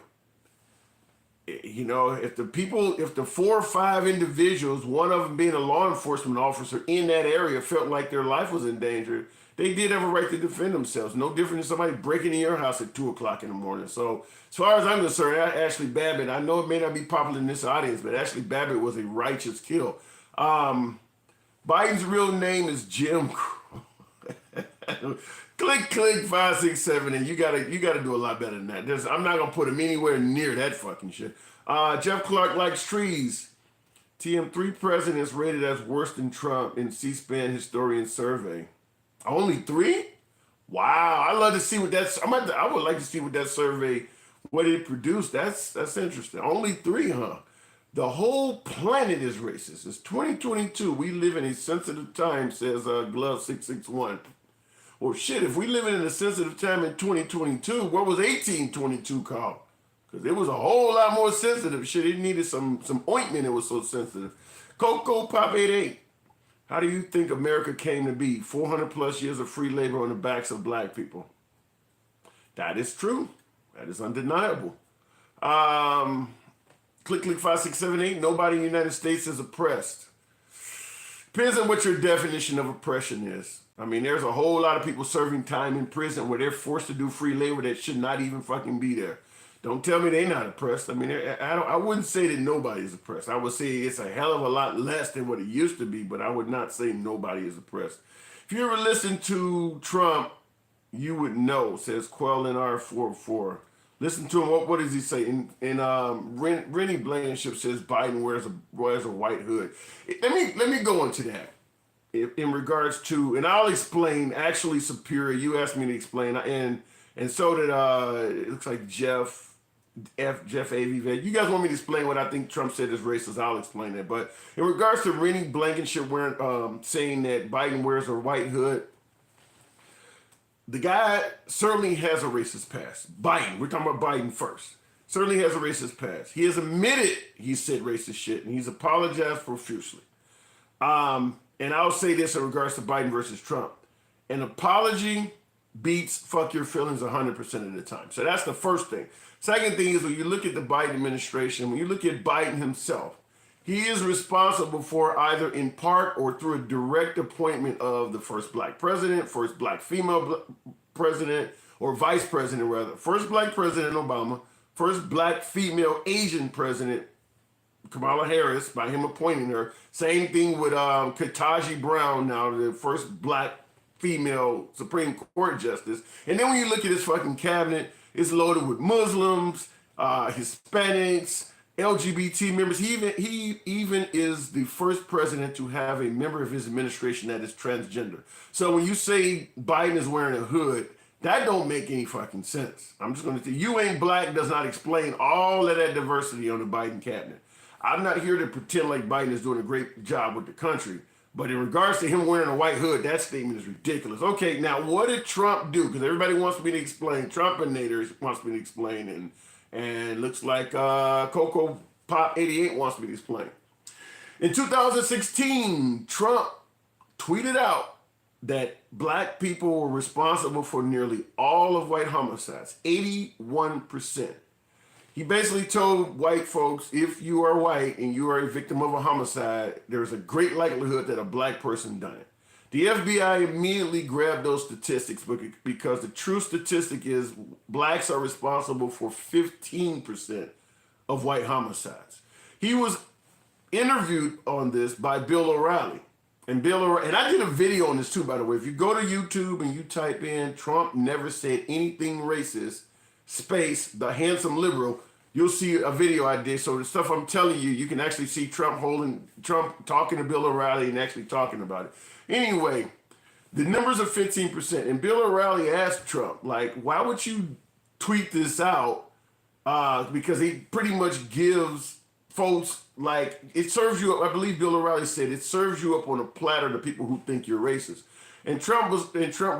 You know, if the 4 or 5 individuals, one of them being a law enforcement officer in that area, felt like their life was in danger, they did have a right to defend themselves. No different than somebody breaking in your house at 2 o'clock in the morning. So as far as I'm concerned, Ashley Babbitt, I know it may not be popular in this audience, but Ashley Babbitt was a righteous kill. Biden's real name is Jim. Click 567, and you gotta do a lot better than that. I'm not gonna put him anywhere near that fucking shit. Jeff Clark likes trees. TM3 presidents rated as worse than Trump in C-SPAN historian survey. Only 3? Wow, I love to see what that's. I would like to see what that survey, what it produced. That's interesting. Only 3, huh? The whole planet is racist. It's 2022. We live in a sensitive time, says Glove 661. Well, shit, if we living in a sensitive time in 2022, what was 1822 called? Because it was a whole lot more sensitive. Shit, it needed some ointment. It was so sensitive. Coco Pop 88. How do you think America came to be? 400 plus years of free labor on the backs of black people. That is true. That is undeniable. Click 5678. Nobody in the United States is oppressed. Depends on what your definition of oppression is. I mean, there's a whole lot of people serving time in prison where they're forced to do free labor that should not even fucking be there. Don't tell me they're not oppressed. I mean, I wouldn't say that nobody's oppressed. I would say it's a hell of a lot less than what it used to be, but I would not say nobody is oppressed. If you ever listen to Trump, you would know, says Quell in R44. Listen to him. What does he say? Rennie Blankenship says Biden wears a white hood. Let me go into that. In regards to, and I'll explain, actually Superior, you asked me to explain, and so did, it looks like Jeff AV. You guys want me to explain what I think Trump said is racist, I'll explain that. But in regards to Rennie Blankenship saying that Biden wears a white hood, the guy certainly has a racist past. Biden, we're talking about Biden first. Certainly has a racist past. He has admitted he said racist shit, and he's apologized profusely. And I'll say this in regards to Biden versus Trump. An apology beats fuck your feelings 100% of the time. So that's the first thing. Second thing is when you look at the Biden administration, when you look at Biden himself, he is responsible for either in part or through a direct appointment of the first black president, first black female president, or vice president rather. First black president Obama, first black female Asian president Kamala Harris, by him appointing her. Same thing with Ketanji Brown, now the first black female Supreme Court justice. And then when you look at his fucking cabinet, it's loaded with Muslims, Hispanics, LGBT members. He even is the first president to have a member of his administration that is transgender. So when you say Biden is wearing a hood, that don't make any fucking sense. I'm just going to say, you ain't black does not explain all of that diversity on the Biden cabinet. I'm not here to pretend like Biden is doing a great job with the country, but in regards to him wearing a white hood, that statement is ridiculous. Okay, now what did Trump do? Because everybody wants me to explain. Trumpinators wants me to explain, and looks like Coco Pop 88 wants me to explain. In 2016, Trump tweeted out that black people were responsible for nearly all of white homicides, 81%. He basically told white folks, if you are white and you are a victim of a homicide, there's a great likelihood that a black person done it. The FBI immediately grabbed those statistics because the true statistic is blacks are responsible for 15% of white homicides. He was interviewed on this by Bill O'Reilly. And I did a video on this too, by the way. If you go to YouTube and you type in Trump never said anything racist, space, the handsome liberal, you'll see a video I did. So the stuff I'm telling you, you can actually see Trump talking to Bill O'Reilly and actually talking about it. Anyway, the numbers are 15%. And Bill O'Reilly asked Trump, like, why would you tweet this out? Because he pretty much gives folks, like, it serves you up. I believe Bill O'Reilly said it serves you up on a platter to people who think you're racist. And Trump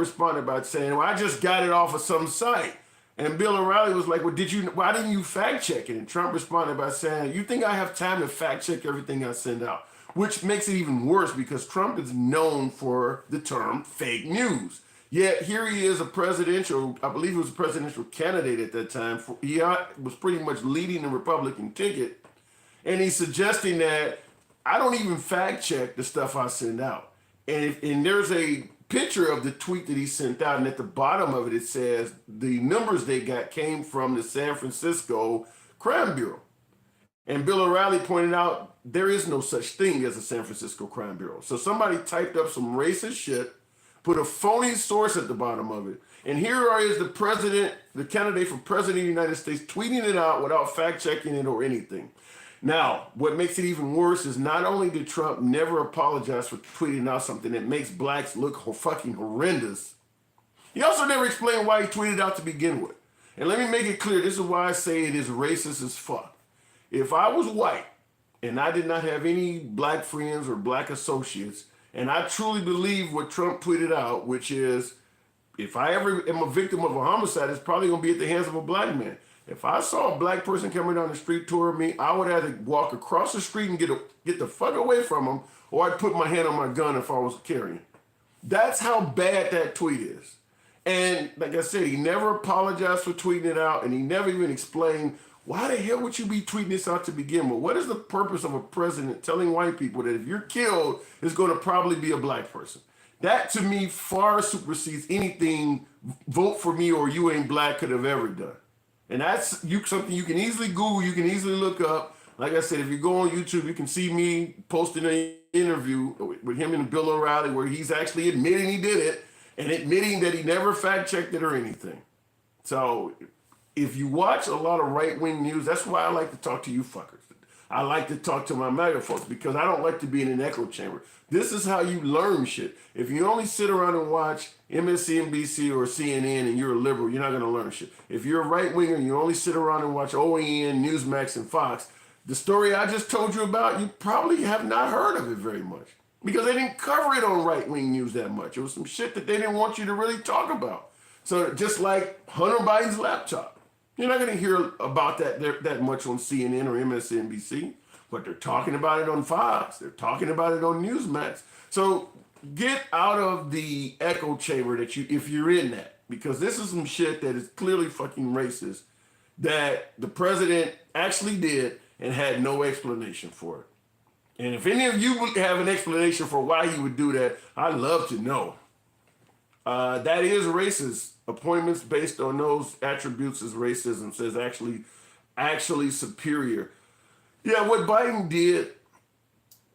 responded by saying, well, I just got it off of some site. And Bill O'Reilly was like, well, why didn't you fact check it? And Trump responded by saying, you think I have time to fact check everything I send out? Which makes it even worse because Trump is known for the term fake news. Yet here he is, I believe he was a presidential candidate at that time. He was pretty much leading the Republican ticket. And he's suggesting that I don't even fact check the stuff I send out. And there's a picture of the tweet that he sent out. And at the bottom of it, it says the numbers they got came from the San Francisco Crime Bureau. And Bill O'Reilly pointed out there is no such thing as a San Francisco Crime Bureau. So somebody typed up some racist shit, put a phony source at the bottom of it. And here is the candidate for president of the United States tweeting it out without fact checking it or anything. Now, what makes it even worse is not only did Trump never apologize for tweeting out something that makes blacks look fucking horrendous, he also never explained why he tweeted out to begin with. And let me make it clear, this is why I say it is racist as fuck. If I was white and I did not have any black friends or black associates, and I truly believe what Trump tweeted out, which is, if I ever am a victim of a homicide, it's probably going to be at the hands of a black man. If I saw a black person coming down the street toward me, I would either walk across the street and get the fuck away from him, or I'd put my hand on my gun if I was carrying. That's how bad that tweet is. And like I said, he never apologized for tweeting it out, and he never even explained, why the hell would you be tweeting this out to begin with? What is the purpose of a president telling white people that if you're killed, it's going to probably be a black person? That, to me, far supersedes anything vote for me or you ain't black could have ever done. And that's something you can easily Google, you can easily look up. Like I said, if you go on YouTube, you can see me posting an interview with him and Bill O'Reilly where he's actually admitting he did it and admitting that he never fact-checked it or anything. So if you watch a lot of right-wing news, that's why I like to talk to you fuckers. I like to talk to my MAGA folks because I don't like to be in an echo chamber. This is how you learn shit. If you only sit around and watch MSNBC or CNN and you're a liberal, you're not going to learn shit. If you're a right-winger and you only sit around and watch OAN, Newsmax, and Fox, the story I just told you about, you probably have not heard of it very much because they didn't cover it on right-wing news that much. It was some shit that they didn't want you to really talk about. So just like Hunter Biden's laptop. You're not going to hear about that much on CNN or MSNBC, but they're talking about it on Fox. They're talking about it on Newsmax. So get out of the echo chamber if you're in that, because this is some shit that is clearly fucking racist that the president actually did and had no explanation for it. And if any of you would have an explanation for why he would do that, I'd love to know. That is racist. Appointments based on those attributes is racism, says actually superior. Yeah, what Biden did,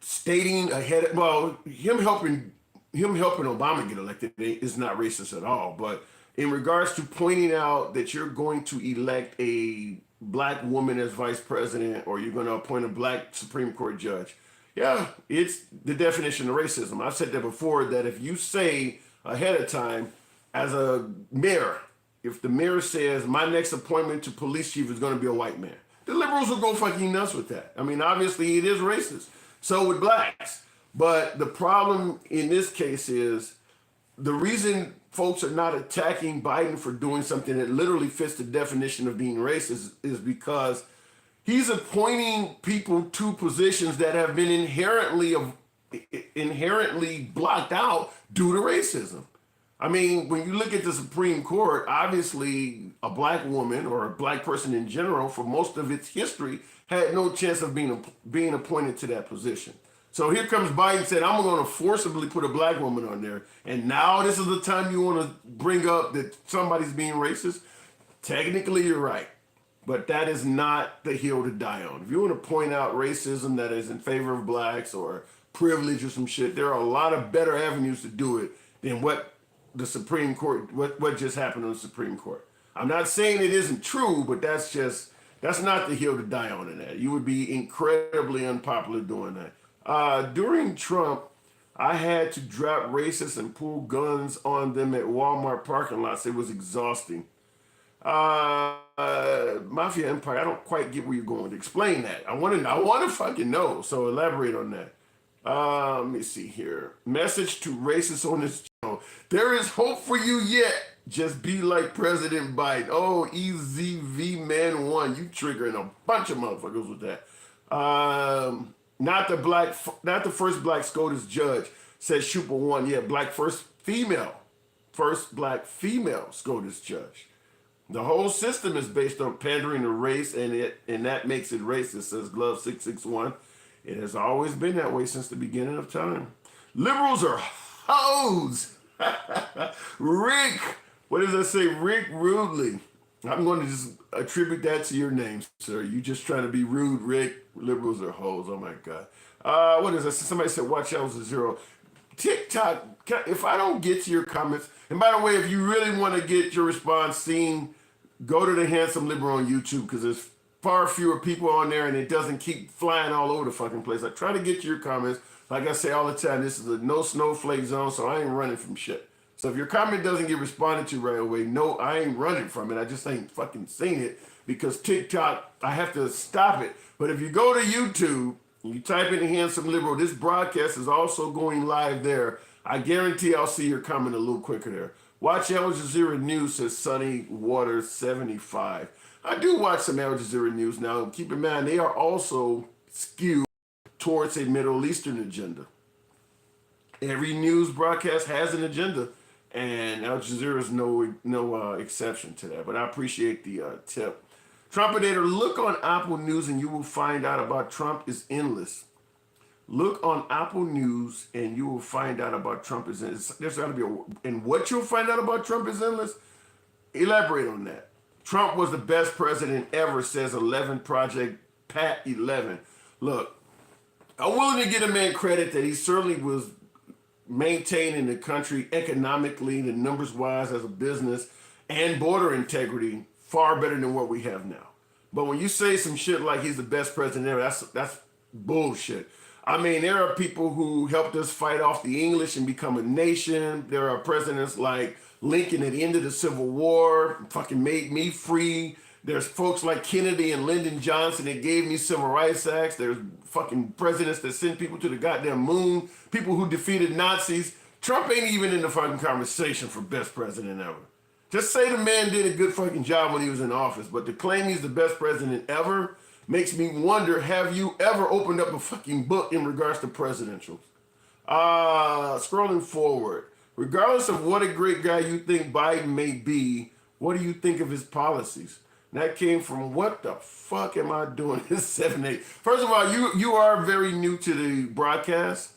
stating ahead, him helping Obama get elected is not racist at all. But in regards to pointing out that you're going to elect a black woman as vice president or you're going to appoint a black Supreme Court judge, yeah, it's the definition of racism. I've said that before, that if you say ahead of time, as a mayor, if the mayor says my next appointment to police chief is going to be a white man, the liberals will go fucking nuts with that. I mean, obviously it is racist. So would blacks. But the problem in this case is the reason folks are not attacking Biden for doing something that literally fits the definition of being racist is because he's appointing people to positions that have been inherently blocked out due to racism. I mean, when you look at the Supreme Court, obviously a black woman or a black person in general, for most of its history, had no chance of being appointed to that position. So here comes Biden saying, I'm going to forcibly put a black woman on there. And now this is the time you want to bring up that somebody's being racist? Technically, you're right. But that is not the hill to die on. If you want to point out racism that is in favor of blacks or privilege or some shit, there are a lot of better avenues to do it than what the Supreme Court, what just happened on the Supreme Court. I'm not saying it isn't true, but that's That's not the hill to die on in that. You would be incredibly unpopular doing that. During Trump, I had to drop racists and pull guns on them at Walmart parking lots. It was exhausting. Mafia Empire, I don't quite get where you're going. Explain that. I want to fucking know. So elaborate on that. Let me see here. Message to racists on this channel. There is hope for you yet. Just be like President Biden. Oh, EZV Man 1. You triggering a bunch of motherfuckers with that. Not the first black SCOTUS judge, says Schuper 1. Yeah, first black female SCOTUS judge. The whole system is based on pandering to race, and that makes it racist, says Glove 661. It has always been that way since the beginning of time. Liberals are hoes. Rick, what does that say? Rick Rudely. I'm going to just attribute that to your name, sir. You just trying to be rude, Rick. Liberals are hoes. Oh my God. What is that? Somebody said, watch out for zero. TikTok, if I don't get to your comments, and by the way, if you really want to get your response seen, go to the Handsome Liberal on YouTube, because there's far fewer people on there and it doesn't keep flying all over the fucking place. I try to get to your comments. Like I say all the time, this is a no snowflake zone, so I ain't running from shit. So if your comment doesn't get responded to right away, no, I ain't running from it. I just ain't fucking seen it, because TikTok, I have to stop it. But if you go to YouTube and you type in the Handsome Liberal, this broadcast is also going live there. I guarantee I'll see your comment a little quicker there. Watch Al Jazeera News, says Sunny Water 75. I do watch some Al Jazeera News now. Keep in mind, they are also skewed towards a Middle Eastern agenda. Every news broadcast has an agenda, and Al Jazeera is no exception to that. But I appreciate the tip. Trumpedator, look on Apple News and you will find out about Trump is endless. Look on Apple News and you will find out about Trump is endless. There's got to be and what you'll find out about Trump is endless? Elaborate on that. Trump was the best president ever, says 11 Project Pat 11. Look, I'm willing to give a man credit that he certainly was maintaining the country economically, the numbers wise, as a business, and border integrity far better than what we have now. But when you say some shit like he's the best president ever, that's bullshit. I mean, there are people who helped us fight off the English and become a nation. There are presidents like Lincoln at the end of the Civil War, fucking made me free. There's folks like Kennedy and Lyndon Johnson that gave me civil rights acts. There's fucking presidents that sent people to the goddamn moon, people who defeated Nazis. Trump ain't even in the fucking conversation for best president ever. Just say the man did a good fucking job when he was in office, but to claim he's the best president ever makes me wonder, have you ever opened up a fucking book in regards to presidentials? Scrolling forward. Regardless of what a great guy you think Biden may be, what do you think of his policies? And that came from, what the fuck am I doing? It's 7-8. First of all, you are very new to the broadcast.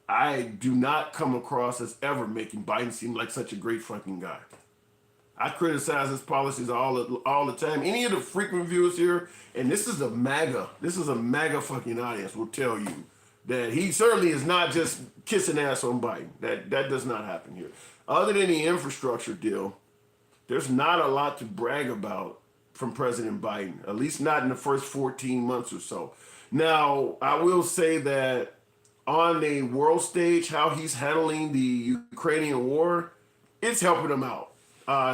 I do not come across as ever making Biden seem like such a great fucking guy. I criticize his policies all the time. Any of the frequent viewers here, and this is a MAGA fucking audience, will tell you that he certainly is not just kissing ass on Biden. That does not happen here. Other than the infrastructure deal, there's not a lot to brag about from President Biden, at least not in the first 14 months or so. Now, I will say that on the world stage, how he's handling the Ukrainian war, it's helping him out.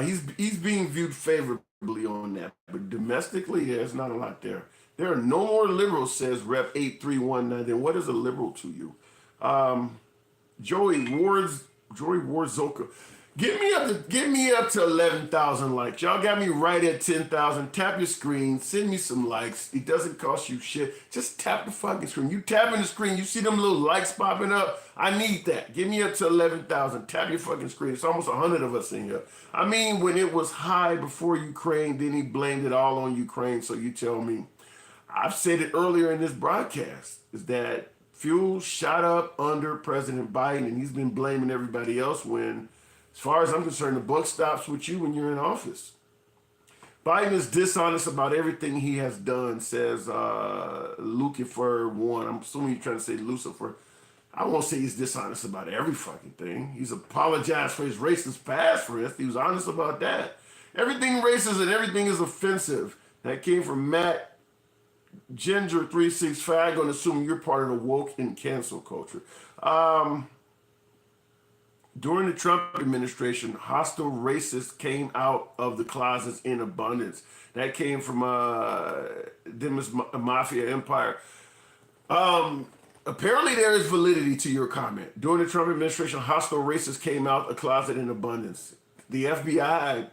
He's being viewed favorably on that, but domestically, there's not a lot there. There are no more liberals, says Rep 8319. Then what is a liberal to you? Joey Warzoka. Get me up to 11,000 likes. Y'all got me right at 10,000. Tap your screen. Send me some likes. It doesn't cost you shit. Just tap the fucking screen. You tapping the screen. You see them little likes popping up? I need that. Get me up to 11,000. Tap your fucking screen. It's almost 100 of us in here. I mean, when it was high before Ukraine, then he blamed it all on Ukraine. So you tell me. I've said it earlier in this broadcast, is that fuel shot up under President Biden, and he's been blaming everybody else when, as far as I'm concerned, the buck stops with you when you're in office. Biden is dishonest about everything he has done, says Lucifer 1. I'm assuming you're trying to say Lucifer. I won't say he's dishonest about every fucking thing. He's apologized for his racist past, for instance. He was honest about that. Everything racist and everything is offensive. That came from Matt Ginger365. I'm going to assume you're part of the woke and cancel culture. During the Trump administration, hostile racists came out of the closets in abundance. That came from Demis Mafia Empire. Apparently there is validity to your comment. During the Trump administration, hostile racists came out of the closet in abundance. The FBI,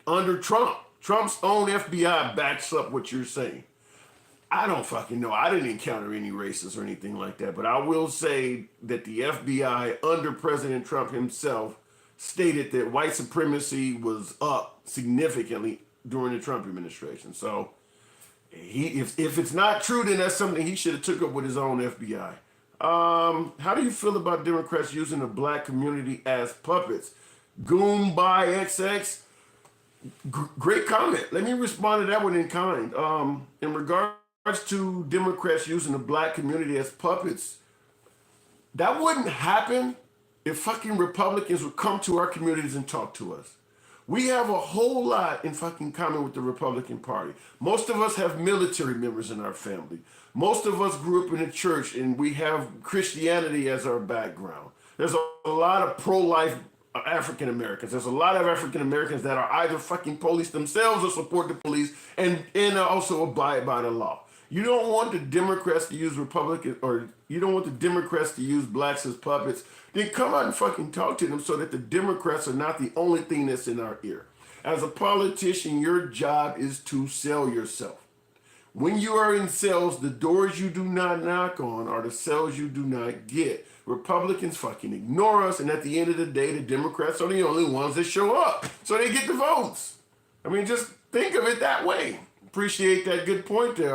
under Trump's own FBI backs up what you're saying. I don't fucking know. I didn't encounter any racists or anything like that. But I will say that the FBI, under President Trump himself, stated that white supremacy was up significantly during the Trump administration. So if it's not true, then that's something he should have took up with his own FBI. How do you feel about Democrats using the black community as puppets? Goon by XX. Great comment. Let me respond to that one in kind. In regards to Democrats using the black community as puppets, that wouldn't happen if fucking Republicans would come to our communities and talk to us. We have a whole lot in fucking common with the Republican Party. Most of us have military members in our family. Most of us grew up in a church and we have Christianity as our background. There's a lot of pro-life African Americans. There's a lot of African Americans that are either fucking police themselves or support the police and also abide by the law. You don't want the Democrats to use Republicans, or you don't want the Democrats to use blacks as puppets. Then come out and fucking talk to them so that the Democrats are not the only thing that's in our ear. As a politician, your job is to sell yourself. When you are in sales, the doors you do not knock on are the sales you do not get. Republicans fucking ignore us, and at the end of the day, the Democrats are the only ones that show up. So they get the votes. I mean, just think of it that way. Appreciate that good point there,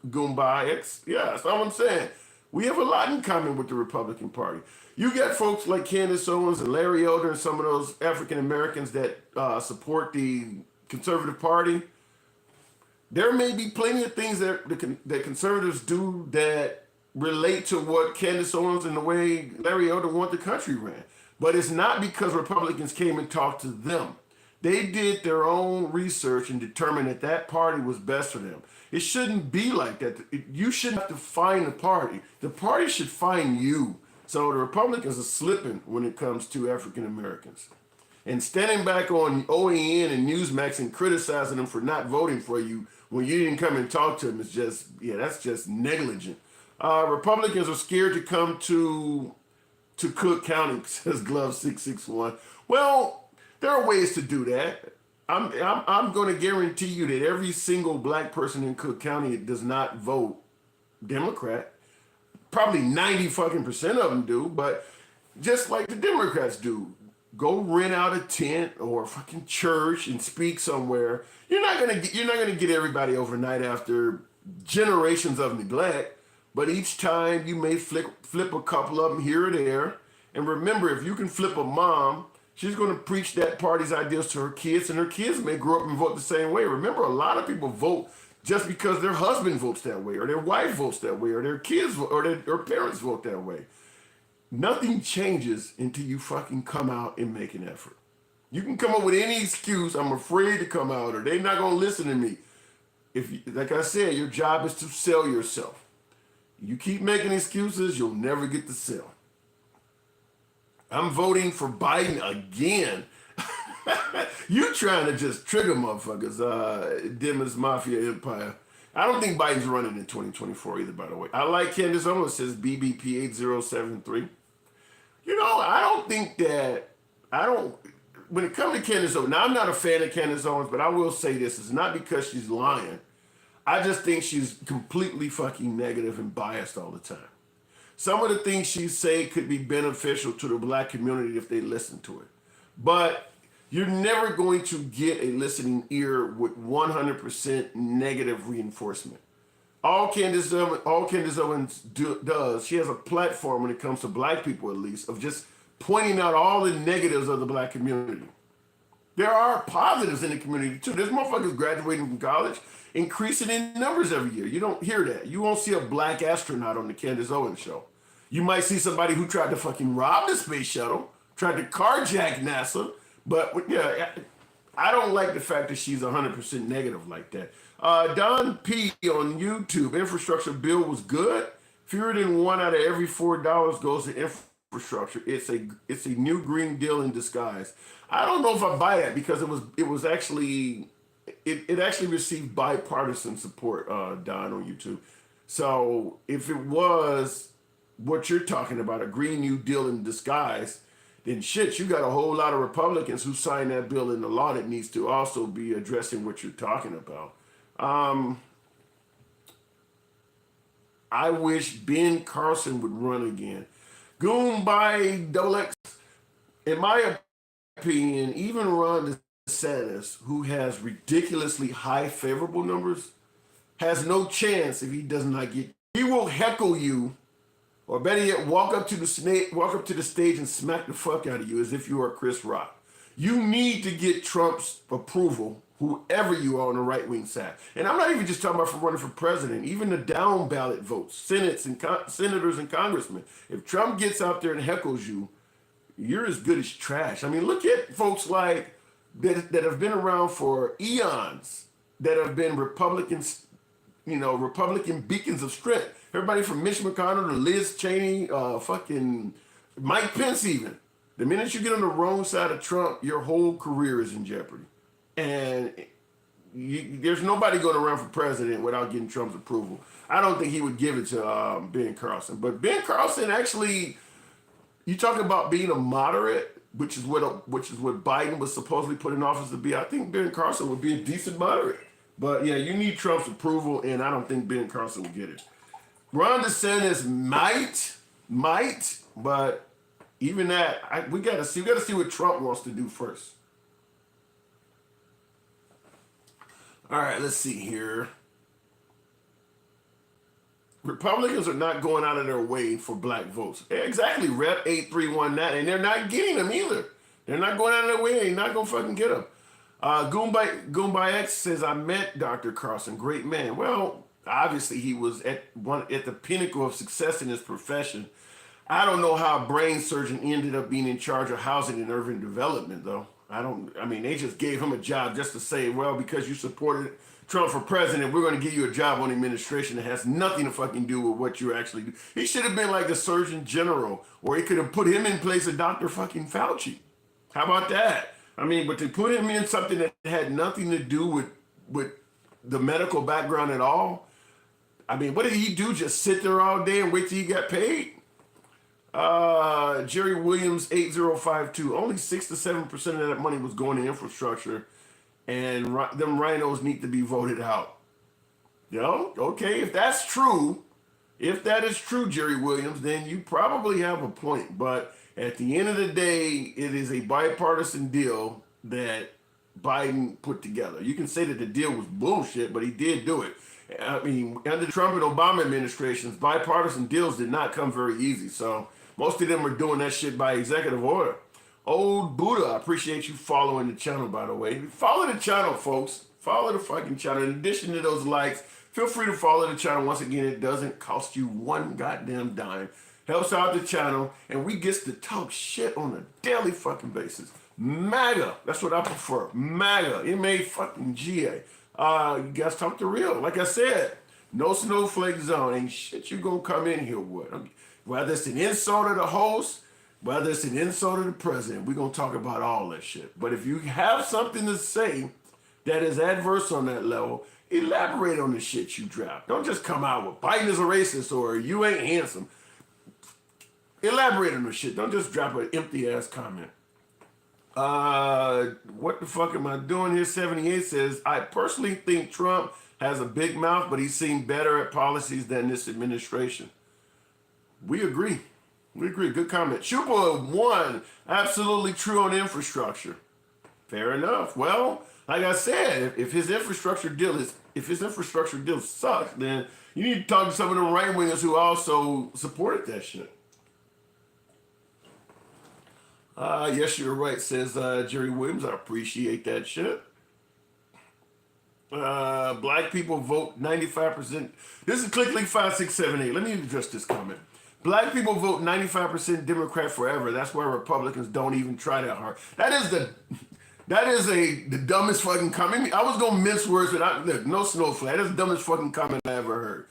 Goomba X. Yeah, that's all I'm saying. We have a lot in common with the Republican Party. You got folks like Candace Owens and Larry Elder and some of those African Americans that support the conservative party. There may be plenty of things that conservatives do that relate to what Candace Owens and the way Larry Elder want the country ran. But it's not because Republicans came and talked to them. They did their own research and determined that that party was best for them. It shouldn't be like that. You shouldn't have to find the party. The party should find you. So the Republicans are slipping when it comes to African Americans. And standing back on OAN and Newsmax and criticizing them for not voting for you when you didn't come and talk to them is just, yeah, that's just negligent. Republicans are scared to come to Cook County, says Glove 661. Well, there are ways to do that. I'm going to guarantee you that every single black person in Cook County does not vote Democrat. Probably 90% of them do, but just like the Democrats do, go rent out a tent or a fucking church and speak somewhere. You're not gonna get everybody overnight after generations of neglect, but each time you may flip a couple of them here or there. And remember, if you can flip a mom, she's going to preach that party's ideas to her kids, and her kids may grow up and vote the same way. Remember, a lot of people vote just because their husband votes that way, or their wife votes that way, or their kids or their parents vote that way. Nothing changes until you fucking come out and make an effort. You can come up with any excuse, I'm afraid to come out, or they're not going to listen to me. Like I said, your job is to sell yourself. You keep making excuses, you'll never get the sell. I'm voting for Biden again. You trying to just trigger motherfuckers, Demis Mafia Empire. I don't think Biden's running in 2024 either, by the way. I like Candace Owens, says BBP 8073. You know, when it comes to Candace Owens, now I'm not a fan of Candace Owens, but I will say this, it's not because she's lying. I just think she's completely fucking negative and biased all the time. Some of the things she say could be beneficial to the black community if they listen to it. But you're never going to get a listening ear with 100% negative reinforcement. All Candace Owens does, she has a platform when it comes to black people at least, of just pointing out all the negatives of the black community. There are positives in the community too. There's motherfuckers graduating from college, increasing in numbers every year. You don't hear that. You won't see a black astronaut on the Candace Owens show. You might see somebody who tried to fucking rob the space shuttle, tried to carjack NASA, but yeah, I don't like the fact that she's 100% negative like that. Don P on YouTube, infrastructure bill was good. Fewer than one out of every $4 goes to infrastructure. It's a new green deal in disguise. I don't know if I buy that because it was actually it actually received bipartisan support, Don on YouTube. So if it was what you're talking about, a Green New Deal in disguise, then shit, you got a whole lot of Republicans who signed that bill into law that needs to also be addressing what you're talking about. I wish Ben Carson would run again. Goon by Double X. In my opinion, even Ron DeSantis, who has ridiculously high favorable numbers, has no chance if he does not get. He will heckle you, or better yet, walk up to the stage and smack the fuck out of you as if you are Chris Rock. You need to get Trump's approval, whoever you are on the right wing side. And I'm not even just talking about for running for president, even the down ballot votes, senators and congressmen. If Trump gets out there and heckles you, you're as good as trash. I mean, look at folks like that have been around for eons, that have been Republicans, Republican beacons of strength. Everybody from Mitch McConnell to Liz Cheney, fucking Mike Pence even. The minute you get on the wrong side of Trump, your whole career is in jeopardy. And there's nobody going to run for president without getting Trump's approval. I don't think he would give it to Ben Carson. But Ben Carson actually, you talk about being a moderate, which is what Biden was supposedly put in office to be. I think Ben Carson would be a decent moderate. But yeah, you need Trump's approval, and I don't think Ben Carson will get it. Ron DeSantis might, but even that, we gotta see what Trump wants to do first. All right, let's see here. Republicans are not going out of their way for black votes. Exactly, Rep 8319, and they're not getting them either. They're not going out of their way. They're not gonna fucking get them. Goomby X says, I met Dr. Carson, great man. Well, obviously he was at the pinnacle of success in his profession. I don't know how a brain surgeon ended up being in charge of housing and urban development, though. They just gave him a job just to say, well, because you supported Trump for president, we're going to give you a job on the administration that has nothing to fucking do with what you actually do. He should have been like the Surgeon General, or he could have put him in place of Dr. fucking Fauci. How about that? But to put him in something that had nothing to do with the medical background at all, what did he do? Just sit there all day and wait till he got paid? Jerry Williams 8052. Only 6 to 7% of that money was going to infrastructure, and them rhinos need to be voted out. Okay, if that is true, Jerry Williams, then you probably have a point. But at the end of the day, it is a bipartisan deal that Biden put together. You can say that the deal was bullshit, but he did do it. Under the Trump and Obama administrations, bipartisan deals did not come very easy. So most of them are doing that shit by executive order. Old Buddha, I appreciate you following the channel, by the way. Follow the channel, folks. Follow the fucking channel. In addition to those likes, feel free to follow the channel. Once again, it doesn't cost you one goddamn dime. Helps out the channel, and we get to talk shit on a daily fucking basis. MAGA, that's what I prefer. MAGA, M-A-fucking-G-A. You guys talk the real. Like I said, no snowflake zone. Ain't shit you gonna come in here with. Whether it's an insult of the host, whether it's an insult of the president, we're gonna talk about all that shit. But if you have something to say that is adverse on that level, elaborate on the shit you drop. Don't just come out with Biden is a racist or you ain't handsome. Elaborate on the shit. Don't just drop an empty ass comment. What the fuck am I doing here? 78 says, I personally think Trump has a big mouth, but he seemed better at policies than this administration. We agree. Good comment. Chupa 1, absolutely true on infrastructure. Fair enough. Well, like I said, if his infrastructure deal sucks, then you need to talk to some of the right wingers who also supported that shit. Yes, you're right, says Jerry Williams. I appreciate that shit. Black people vote 95%. This is ClickLink 5678. Let me address this comment. Black people vote 95% Democrat forever. That's why Republicans don't even try that hard. That is the dumbest fucking comment. I was gonna mince words, but look, no snowflake. That's the dumbest fucking comment I ever heard.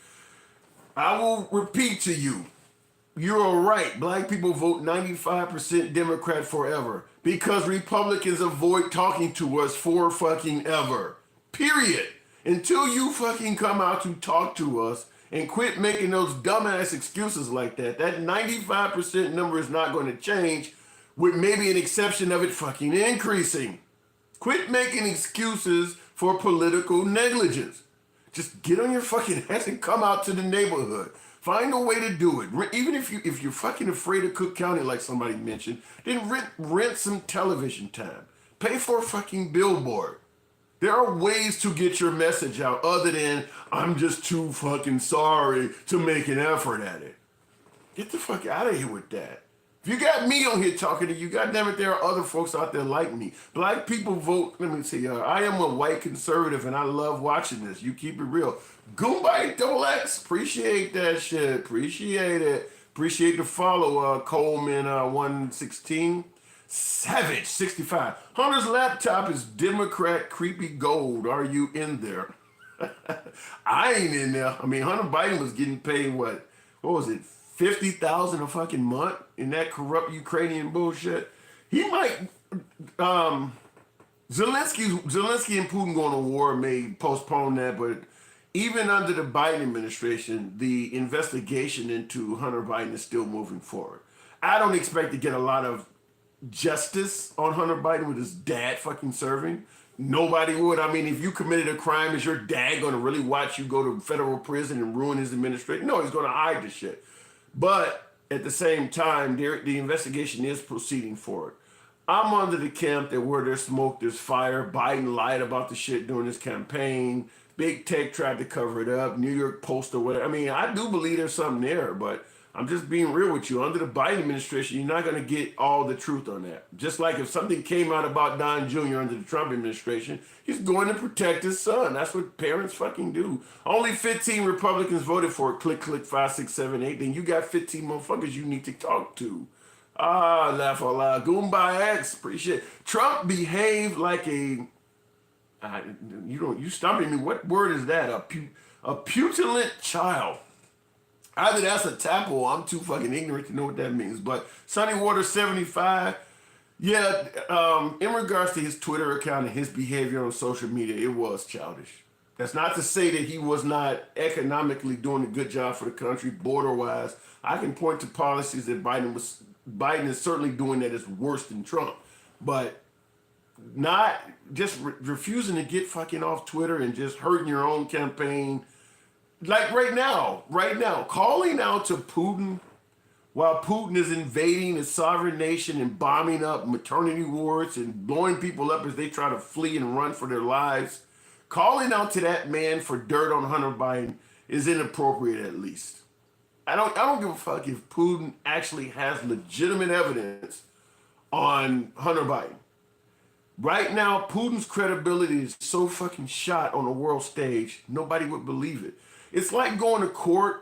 I will repeat to you. You're right. Black people vote 95% Democrat forever because Republicans avoid talking to us for fucking ever. Period. Until you fucking come out to talk to us and quit making those dumbass excuses like that, that 95% number is not going to change, with maybe an exception of it fucking increasing. Quit making excuses for political negligence. Just get on your fucking ass and come out to the neighborhood. Find a way to do it. Even if you're fucking afraid of Cook County, like somebody mentioned, then rent some television time. Pay for a fucking billboard. There are ways to get your message out other than I'm just too fucking sorry to make an effort at it. Get the fuck out of here with that. If you got me on here talking to you, goddammit, there are other folks out there like me. Black people vote, let me see, I am a white conservative and I love watching this. You keep it real. Goodbye, double X. Appreciate that shit. Appreciate it. Appreciate the follow, Coleman 116. Savage 65. Hunter's laptop is Democrat creepy gold. Are you in there? I ain't in there. I mean, Hunter Biden was getting paid what was it? 50,000 a fucking month in that corrupt Ukrainian bullshit. He might. Zelensky and Putin going to war may postpone that, but even under the Biden administration, the investigation into Hunter Biden is still moving forward. I don't expect to get a lot of justice on Hunter Biden with his dad fucking serving. Nobody would. I mean, if you committed a crime, is your dad going to really watch you go to federal prison and ruin his administration? No, he's going to hide the shit. But at the same time, the investigation is proceeding forward. I'm under the camp that where there's smoke, there's fire. Biden lied about the shit during his campaign. Big Tech tried to cover it up. New York Post or whatever. I mean, I do believe there's something there, but I'm just being real with you. Under the Biden administration, you're not going to get all the truth on that. Just like if something came out about Don Jr. under the Trump administration, he's going to protect his son. That's what parents fucking do. Only 15 Republicans voted for it. Click, 5, 6, 7, 8. Then you got 15 motherfuckers you need to talk to. Laugh out loud. Goomba X. Appreciate it. Trump behaved like a... you stumping me. What word is that? A putillant child. Either that's a tap or I'm too fucking ignorant to know what that means. But Sunny Water 75, yeah, in regards to his Twitter account and his behavior on social media, it was childish. That's not to say that he was not economically doing a good job for the country, border-wise. I can point to policies that Biden is certainly doing that is worse than Trump. But not just refusing to get fucking off Twitter and just hurting your own campaign. Like right now, calling out to Putin while Putin is invading a sovereign nation and bombing up maternity wards and blowing people up as they try to flee and run for their lives. Calling out to that man for dirt on Hunter Biden is inappropriate at least. I don't give a fuck if Putin actually has legitimate evidence on Hunter Biden. Right now, Putin's credibility is so fucking shot on the world stage, nobody would believe it. It's like going to court.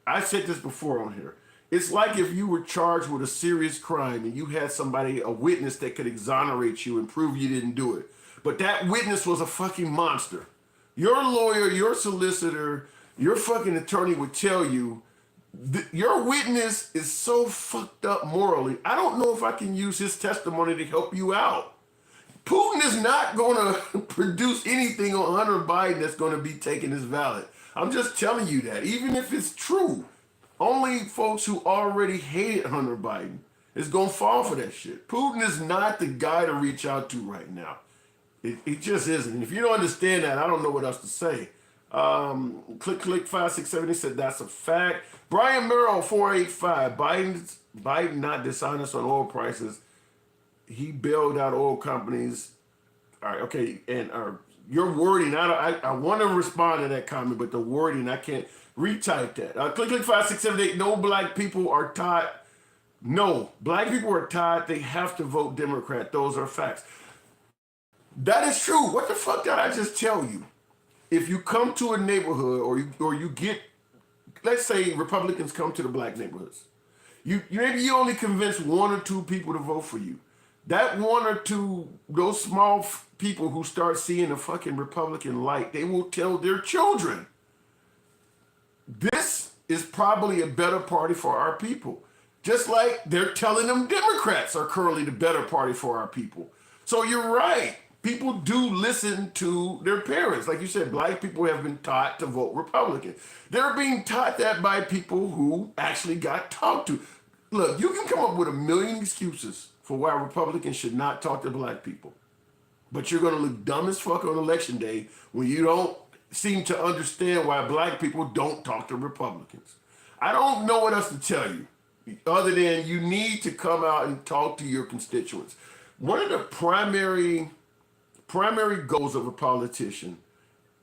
I said this before on here. It's like if you were charged with a serious crime and you had somebody, a witness that could exonerate you and prove you didn't do it. But that witness was a fucking monster. Your lawyer, your solicitor, your fucking attorney would tell you, your witness is so fucked up morally, I don't know if I can use his testimony to help you out. Putin is not going to produce anything on Hunter Biden that's going to be taken as valid. I'm just telling you that, even if it's true, only folks who already hated Hunter Biden is going to fall for that shit. Putin is not the guy to reach out to right now. It just isn't. And if you don't understand that, I don't know what else to say. Click 567, he said that's a fact. Brian Merrill 485, Biden not dishonest on oil prices. He bailed out oil companies. All right, okay, and your wording, I want to respond to that comment, but the wording, I can't retype that. Click 5678. No black people are taught. No, black people are taught they have to vote Democrat. Those are facts. That is true. What the fuck did I just tell you? If you come to a neighborhood or you get, let's say Republicans come to the black neighborhoods, maybe you only convince 1 or 2 people to vote for you. That one or two, those small people who start seeing the fucking Republican light, they will tell their children, this is probably a better party for our people. Just like they're telling them Democrats are currently the better party for our people. So you're right. People do listen to their parents. Like you said, black people have been taught to vote Republican. They're being taught that by people who actually got talked to. Look, you can come up with a million excuses for why Republicans should not talk to black people. But you're going to look dumb as fuck on election day when you don't seem to understand why black people don't talk to Republicans. I don't know what else to tell you other than you need to come out and talk to your constituents. One of the primary goals of a politician,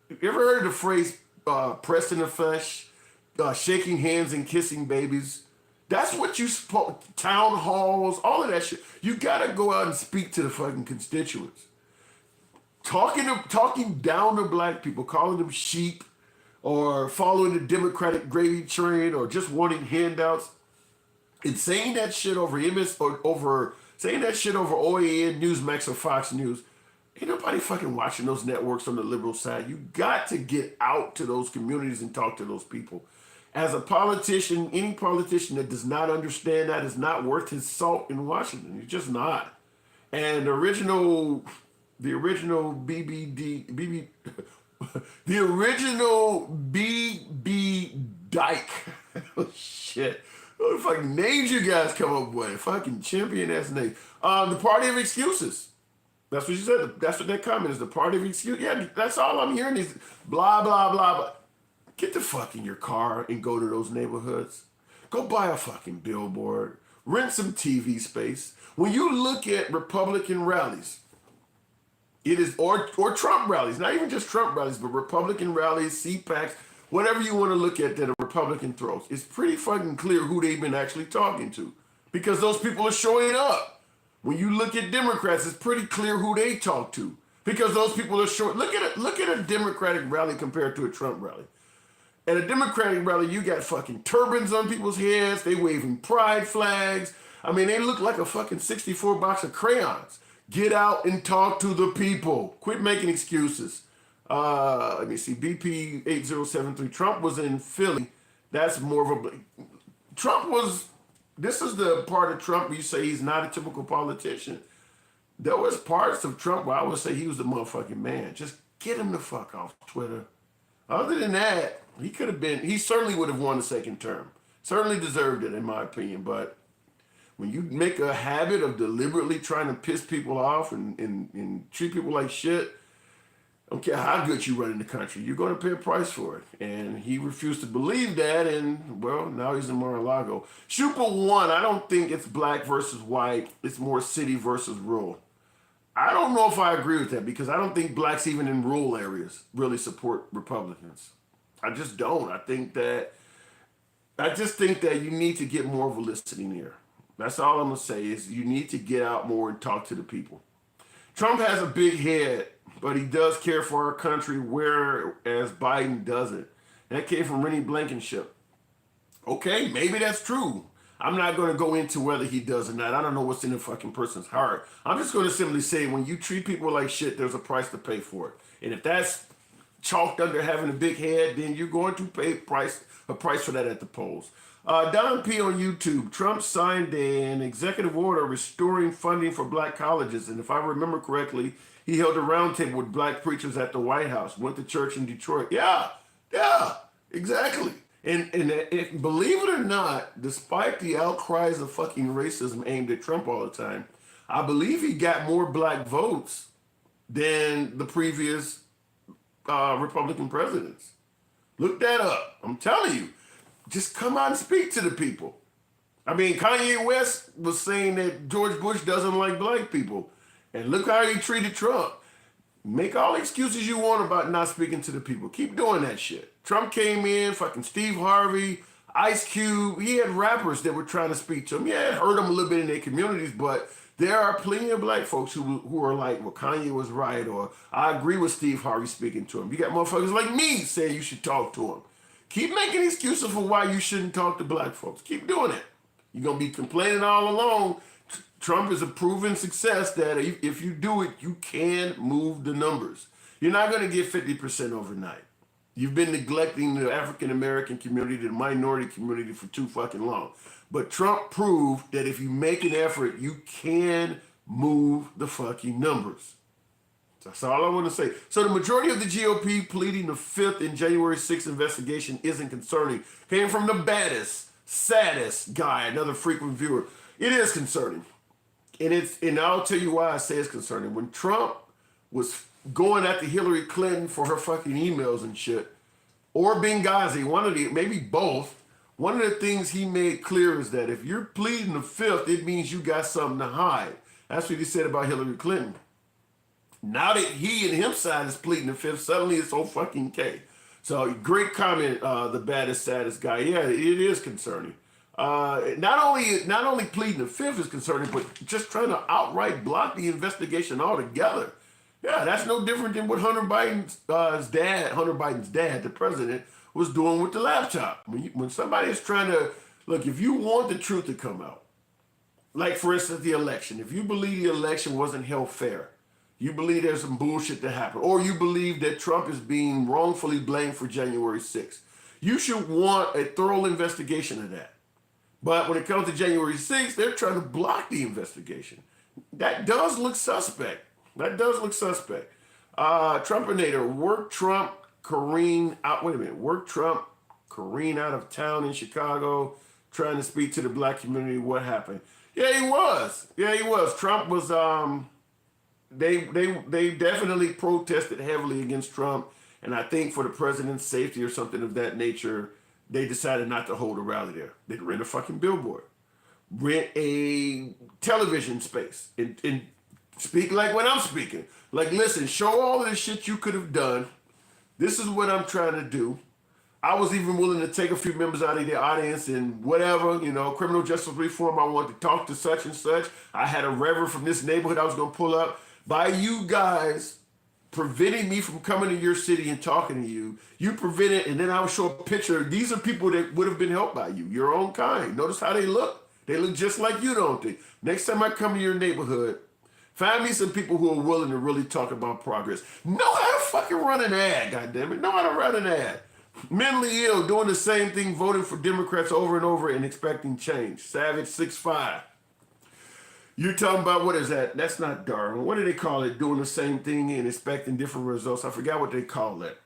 you ever heard of the phrase pressed in the flesh, shaking hands and kissing babies? That's what you town halls, all of that shit. You gotta go out and speak to the fucking constituents. Talking down to black people, calling them sheep, or following the Democratic gravy train, or just wanting handouts, and saying that shit over saying that shit over OAN, Newsmax, or Fox News. Ain't nobody fucking watching those networks on the liberal side. You got to get out to those communities and talk to those people. As a politician, any politician that does not understand that is not worth his salt in Washington. You're just not. And the original BB, the original BB Dyke. Oh shit. What the fucking names you guys come up with? Fucking champion ass name. The Party of Excuses. That's what you said. That's what that comment is. The Party of Excuses. Yeah, that's all I'm hearing is blah, blah, blah, blah. Get the fuck in your car and go to those neighborhoods. Go buy a fucking billboard. Rent some TV space. When you look at Republican rallies, it is, or Trump rallies, not even just Trump rallies, but Republican rallies, CPACs, whatever you want to look at that a Republican throws, it's pretty fucking clear who they've been actually talking to because those people are showing up. When you look at Democrats, it's pretty clear who they talk to because those people are showing. Look at a Democratic rally compared to a Trump rally. At a Democratic rally, you got fucking turbans on people's heads. They waving pride flags. I mean, they look like a fucking 64 box of crayons. Get out and talk to the people. Quit making excuses. Let me see. BP 8073. Trump was in Philly. That's more of a... Trump was... This is the part of Trump where you say he's not a typical politician. There was parts of Trump where I would say he was the motherfucking man. Just get him the fuck off Twitter. Other than that, he certainly would have won the second term. Certainly deserved it, in my opinion. But when you make a habit of deliberately trying to piss people off and treat people like shit, I don't care how good you run in the country, you're going to pay a price for it. And he refused to believe that, and, well, now he's in Mar-a-Lago. Schuper won. I don't think it's black versus white. It's more city versus rural. I don't know if I agree with that because I don't think blacks even in rural areas really support Republicans. I just don't. I just think that you need to get more of a listening ear. That's all I'm going to say is you need to get out more and talk to the people. Trump has a big head, but he does care for our country, whereas Biden doesn't. That came from Rennie Blankenship. Okay, maybe that's true. I'm not going to go into whether he does or not. I don't know what's in the fucking person's heart. I'm just going to simply say when you treat people like shit, there's a price to pay for it. And if that's chalked under having a big head, then you're going to pay a price for that at the polls. Don P on YouTube. Trump signed an executive order restoring funding for black colleges. And if I remember correctly, he held a roundtable with black preachers at the White House, went to church in Detroit. Yeah, exactly. And believe it or not, despite the outcries of fucking racism aimed at Trump all the time, I believe he got more black votes than the previous Republican presidents. Look that up. I'm telling you. Just come out and speak to the people. I mean, Kanye West was saying that George Bush doesn't like black people. And look how he treated Trump. Make all the excuses you want about not speaking to the people. Keep doing that shit. Trump came in, fucking Steve Harvey, Ice Cube. He had rappers that were trying to speak to him. Yeah, it hurt them a little bit in their communities, but there are plenty of black folks who are like, well, Kanye was right, or I agree with Steve Harvey speaking to him. You got motherfuckers like me saying you should talk to him. Keep making excuses for why you shouldn't talk to black folks. Keep doing it. You're going to be complaining all along. Trump is a proven success that if you do it, you can move the numbers. You're not going to get 50% overnight. You've been neglecting the African American community, the minority community for too fucking long. But Trump proved that if you make an effort, you can move the fucking numbers. That's all I want to say. So the majority of the GOP pleading the fifth in January 6th investigation isn't concerning. Came from the baddest, saddest guy, another frequent viewer. It is concerning. And I'll tell you why I say it's concerning. When Trump was going after Hillary Clinton for her fucking emails and shit, or Benghazi, maybe both, one of the things he made clear is that if you're pleading the fifth, it means you got something to hide. That's what he said about Hillary Clinton. Now that he and him side is pleading the fifth, suddenly it's so fucking okay. So great comment, the baddest, saddest guy. Yeah, it is concerning. Not only pleading the fifth is concerning, but just trying to outright block the investigation altogether. Yeah, that's no different than what Hunter Biden's dad, the president, was doing with the laptop. When somebody is trying to, look, if you want the truth to come out, like for instance the election, if you believe the election wasn't held fair, you believe there's some bullshit that happened, or you believe that Trump is being wrongfully blamed for January 6th, you should want a thorough investigation of that. But when it comes to January 6th, they're trying to block the investigation. That does look suspect. Trumpinator, work Trump, careen out. Wait a minute. Work Trump, careen out of town in Chicago, trying to speak to the black community. What happened? Yeah, he was. Trump was. They definitely protested heavily against Trump, and I think for the president's safety or something of that nature, they decided not to hold a rally there. They'd rent a fucking billboard, rent a television space, and speak like when I'm speaking. Like, listen, show all of the shit you could have done. This is what I'm trying to do. I was even willing to take a few members out of the audience and whatever, criminal justice reform. I wanted to talk to such and such. I had a reverend from this neighborhood I was going to pull up. By you guys preventing me from coming to your city and talking to you, you prevented, and then I would show a picture. These are people that would have been helped by you, your own kind. Notice how they look. They look just like you, don't they? Next time I come to your neighborhood, find me some people who are willing to really talk about progress. Know how to fucking run an ad, goddammit. Know how to run an ad. Mentally ill, doing the same thing, voting for Democrats over and over and expecting change. Savage 6'5". You're talking about, what is that? That's not Darwin. What do they call it? Doing the same thing and expecting different results. I forgot what they call it.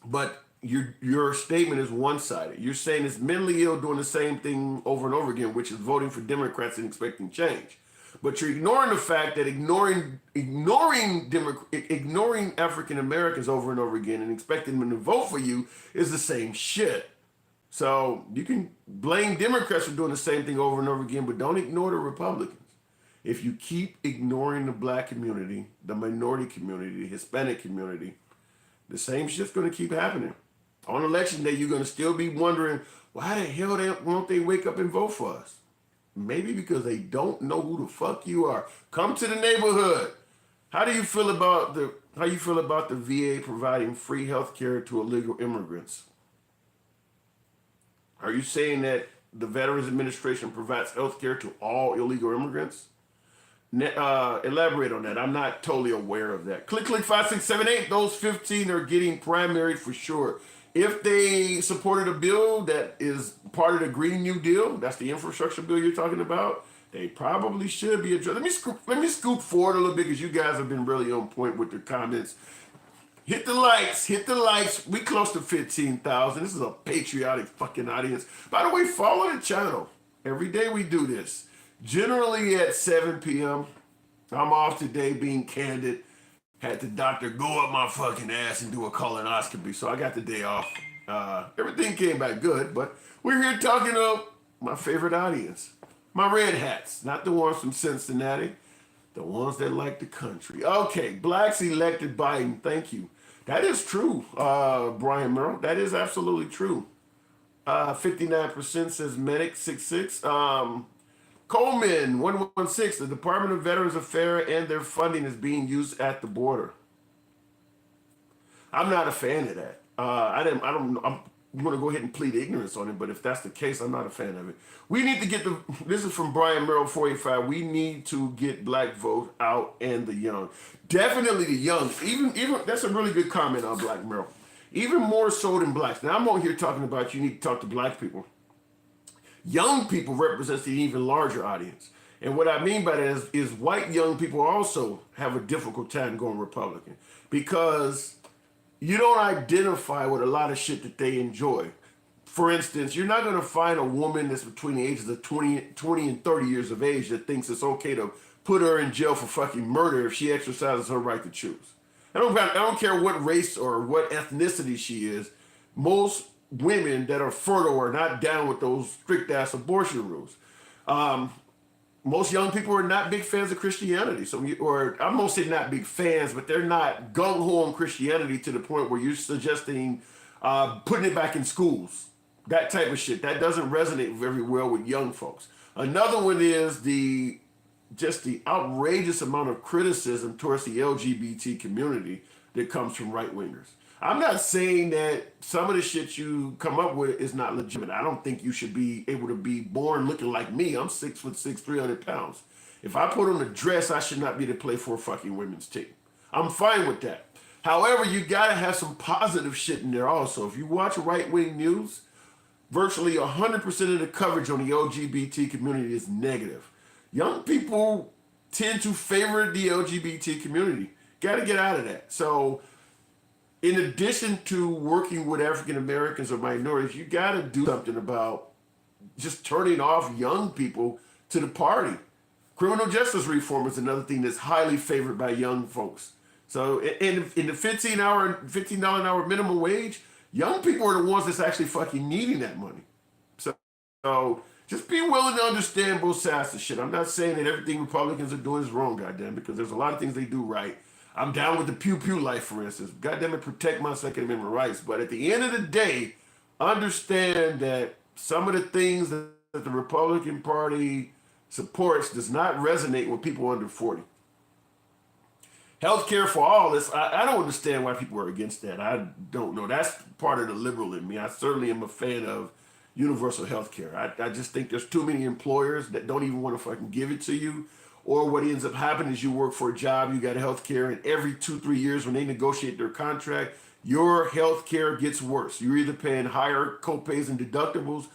But your statement is one-sided. You're saying it's mentally ill doing the same thing over and over again, which is voting for Democrats and expecting change. But you're ignoring the fact that ignoring African Americans over and over again and expecting them to vote for you is the same shit. So you can blame Democrats for doing the same thing over and over again, but don't ignore the Republicans. If you keep ignoring the black community, the minority community, the Hispanic community, the same shit's going to keep happening. On election day, you're going to still be wondering, why the hell won't they wake up and vote for us? Maybe because they don't know who the fuck you are. Come to the neighborhood. How do you feel about the VA providing free health care to illegal immigrants? Are you saying that the Veterans Administration provides health care to all illegal immigrants? Elaborate on that. I'm not totally aware of that. Click 5678. Those 15 are getting primary for sure. If they supported a bill that is part of the Green New Deal, that's the infrastructure bill you're talking about, they probably should be addressed. Let me scoop forward a little bit because you guys have been really on point with your comments. Hit the likes. We close to 15,000. This is a patriotic fucking audience. By the way, follow the channel. Every day we do this. Generally at 7 p.m. I'm off today, being candid. Had the doctor go up my fucking ass and do a colonoscopy, so I got the day off. Everything came back good, but we're here talking to my favorite audience. My red hats, not the ones from Cincinnati, the ones that like the country. Okay, blacks elected Biden, thank you. That is true, Brian Merrill. That is absolutely true. 59% says medic, 66. Coleman, 116, the Department of Veterans Affairs and their funding is being used at the border. I'm not a fan of that. want to go ahead and plead ignorance on it, but if that's the case, I'm not a fan of it. We need to get this is from Brian Merrill 485. We need to get black vote out and the young. Definitely the young. Even that's a really good comment on Black Merrill. Even more so than blacks. Now I'm on here talking about you need to talk to black people. Young people represents an even larger audience. And what I mean by that is white young people also have a difficult time going Republican because you don't identify with a lot of shit that they enjoy. For instance, you're not going to find a woman that's between the ages of 20 and 30 years of age that thinks it's okay to put her in jail for fucking murder if she exercises her right to choose. I don't care what race or what ethnicity she is. Most women that are fertile are not down with those strict ass abortion rules. Most young people are not big fans of Christianity. Or I'm gonna say not big fans, but they're not gung-ho on Christianity to the point where you're suggesting putting it back in schools. That type of shit. That doesn't resonate very well with young folks. Another one is the outrageous amount of criticism towards the LGBT community that comes from right-wingers. I'm not saying that some of the shit you come up with is not legitimate. I don't think you should be able to be born looking like me. I'm 6'6", 300 pounds. If I put on a dress, I should not be to play for a fucking women's team. I'm fine with that. However, you gotta have some positive shit in there also. If you watch right-wing news, virtually 100% of the coverage on the LGBT community is negative. Young people tend to favor the LGBT community. Gotta get out of that. So, in addition to working with African Americans or minorities, you got to do something about just turning off young people to the party. Criminal justice reform is another thing that's highly favored by young folks. So in the $15 an hour minimum wage, young people are the ones that's actually fucking needing that money. So just be willing to understand both sides of shit. I'm not saying that everything Republicans are doing is wrong, goddamn, because there's a lot of things they do right. I'm down with the pew pew life, for instance. Goddamn it, protect my Second Amendment rights. But at the end of the day, understand that some of the things that the Republican Party supports does not resonate with people under 40. Healthcare for all this, I don't understand why people are against that. I don't know. That's part of the liberal in me. I certainly am a fan of universal healthcare. I just think there's too many employers that don't even want to fucking give it to you. Or what ends up happening is you work for a job, you got health care, and every 2-3 years when they negotiate their contract, your health care gets worse. You're either paying higher copays and deductibles,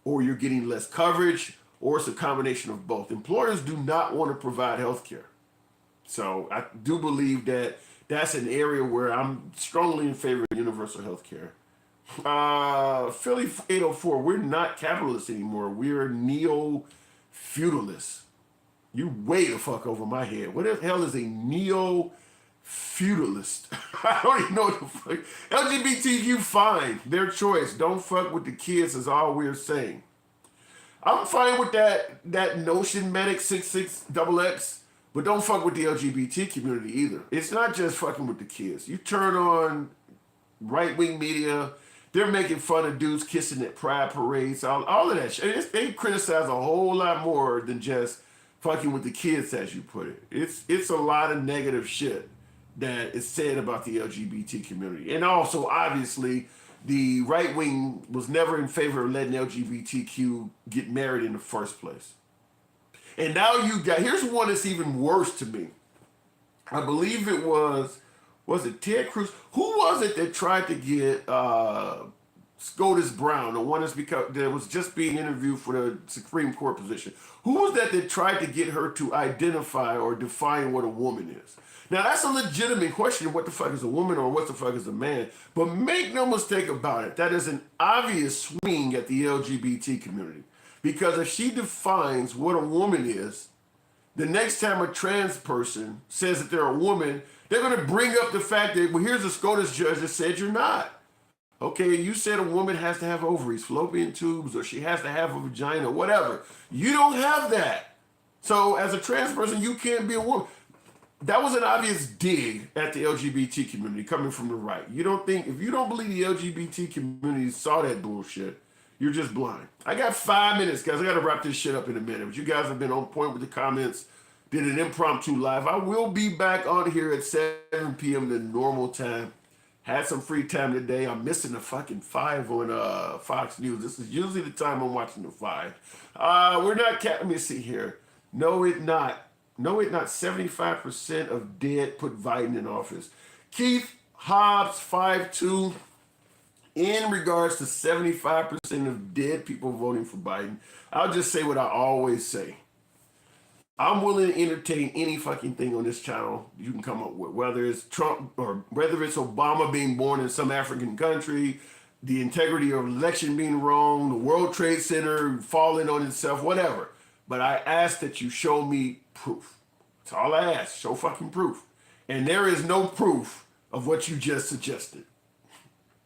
or you're getting less coverage, or it's a combination of both. Employers do not want to provide health care. So I do believe that that's an area where I'm strongly in favor of universal health care. Philly 804, we're not capitalists anymore. We're neo-feudalists. You way the fuck over my head. What the hell is a neo-feudalist? I don't even know what the fuck. LGBTQ, fine. Their choice. Don't fuck with the kids is all we're saying. I'm fine with that notion, Medic 66XX, but don't fuck with the LGBT community either. It's not just fucking with the kids. You turn on right-wing media, they're making fun of dudes kissing at pride parades, all of that shit. They criticize a whole lot more than just fucking with the kids, as you put it. It's a lot of negative shit that is said about the LGBT community. And also, obviously, the right wing was never in favor of letting LGBTQ get married in the first place. And now here's one that's even worse to me. I believe it was it Ted Cruz? Who was it that tried to get SCOTUS Brown, the one that was just being interviewed for the Supreme Court position? Who was that tried to get her to identify or define what a woman is? Now, that's a legitimate question, what the fuck is a woman or what the fuck is a man? But make no mistake about it, that is an obvious swing at the LGBT community. Because if she defines what a woman is, the next time a trans person says that they're a woman, they're going to bring up the fact that, well, here's a SCOTUS judge that said you're not. Okay, you said a woman has to have ovaries, fallopian tubes, or she has to have a vagina, whatever. You don't have that. So as a trans person, you can't be a woman. That was an obvious dig at the LGBT community coming from the right. If you don't believe the LGBT community saw that bullshit, you're just blind. I got 5 minutes, guys. I got to wrap this shit up in a minute. But you guys have been on point with the comments. Did an impromptu live. I will be back on here at 7 p.m. the normal time. Had some free time today. I'm missing the fucking 5 on Fox News. This is usually the time I'm watching the 5. We're not, let me see here. No, it not. No, it not. 75% of dead put Biden in office. Keith Hobbs, 5'2". In regards to 75% of dead people voting for Biden, I'll just say what I always say. I'm willing to entertain any fucking thing on this channel you can come up with, whether it's Trump or whether it's Obama being born in some African country, the integrity of election being wrong, the World Trade Center falling on itself, whatever. But I ask that you show me proof. That's all I ask. Show fucking proof. And there is no proof of what you just suggested.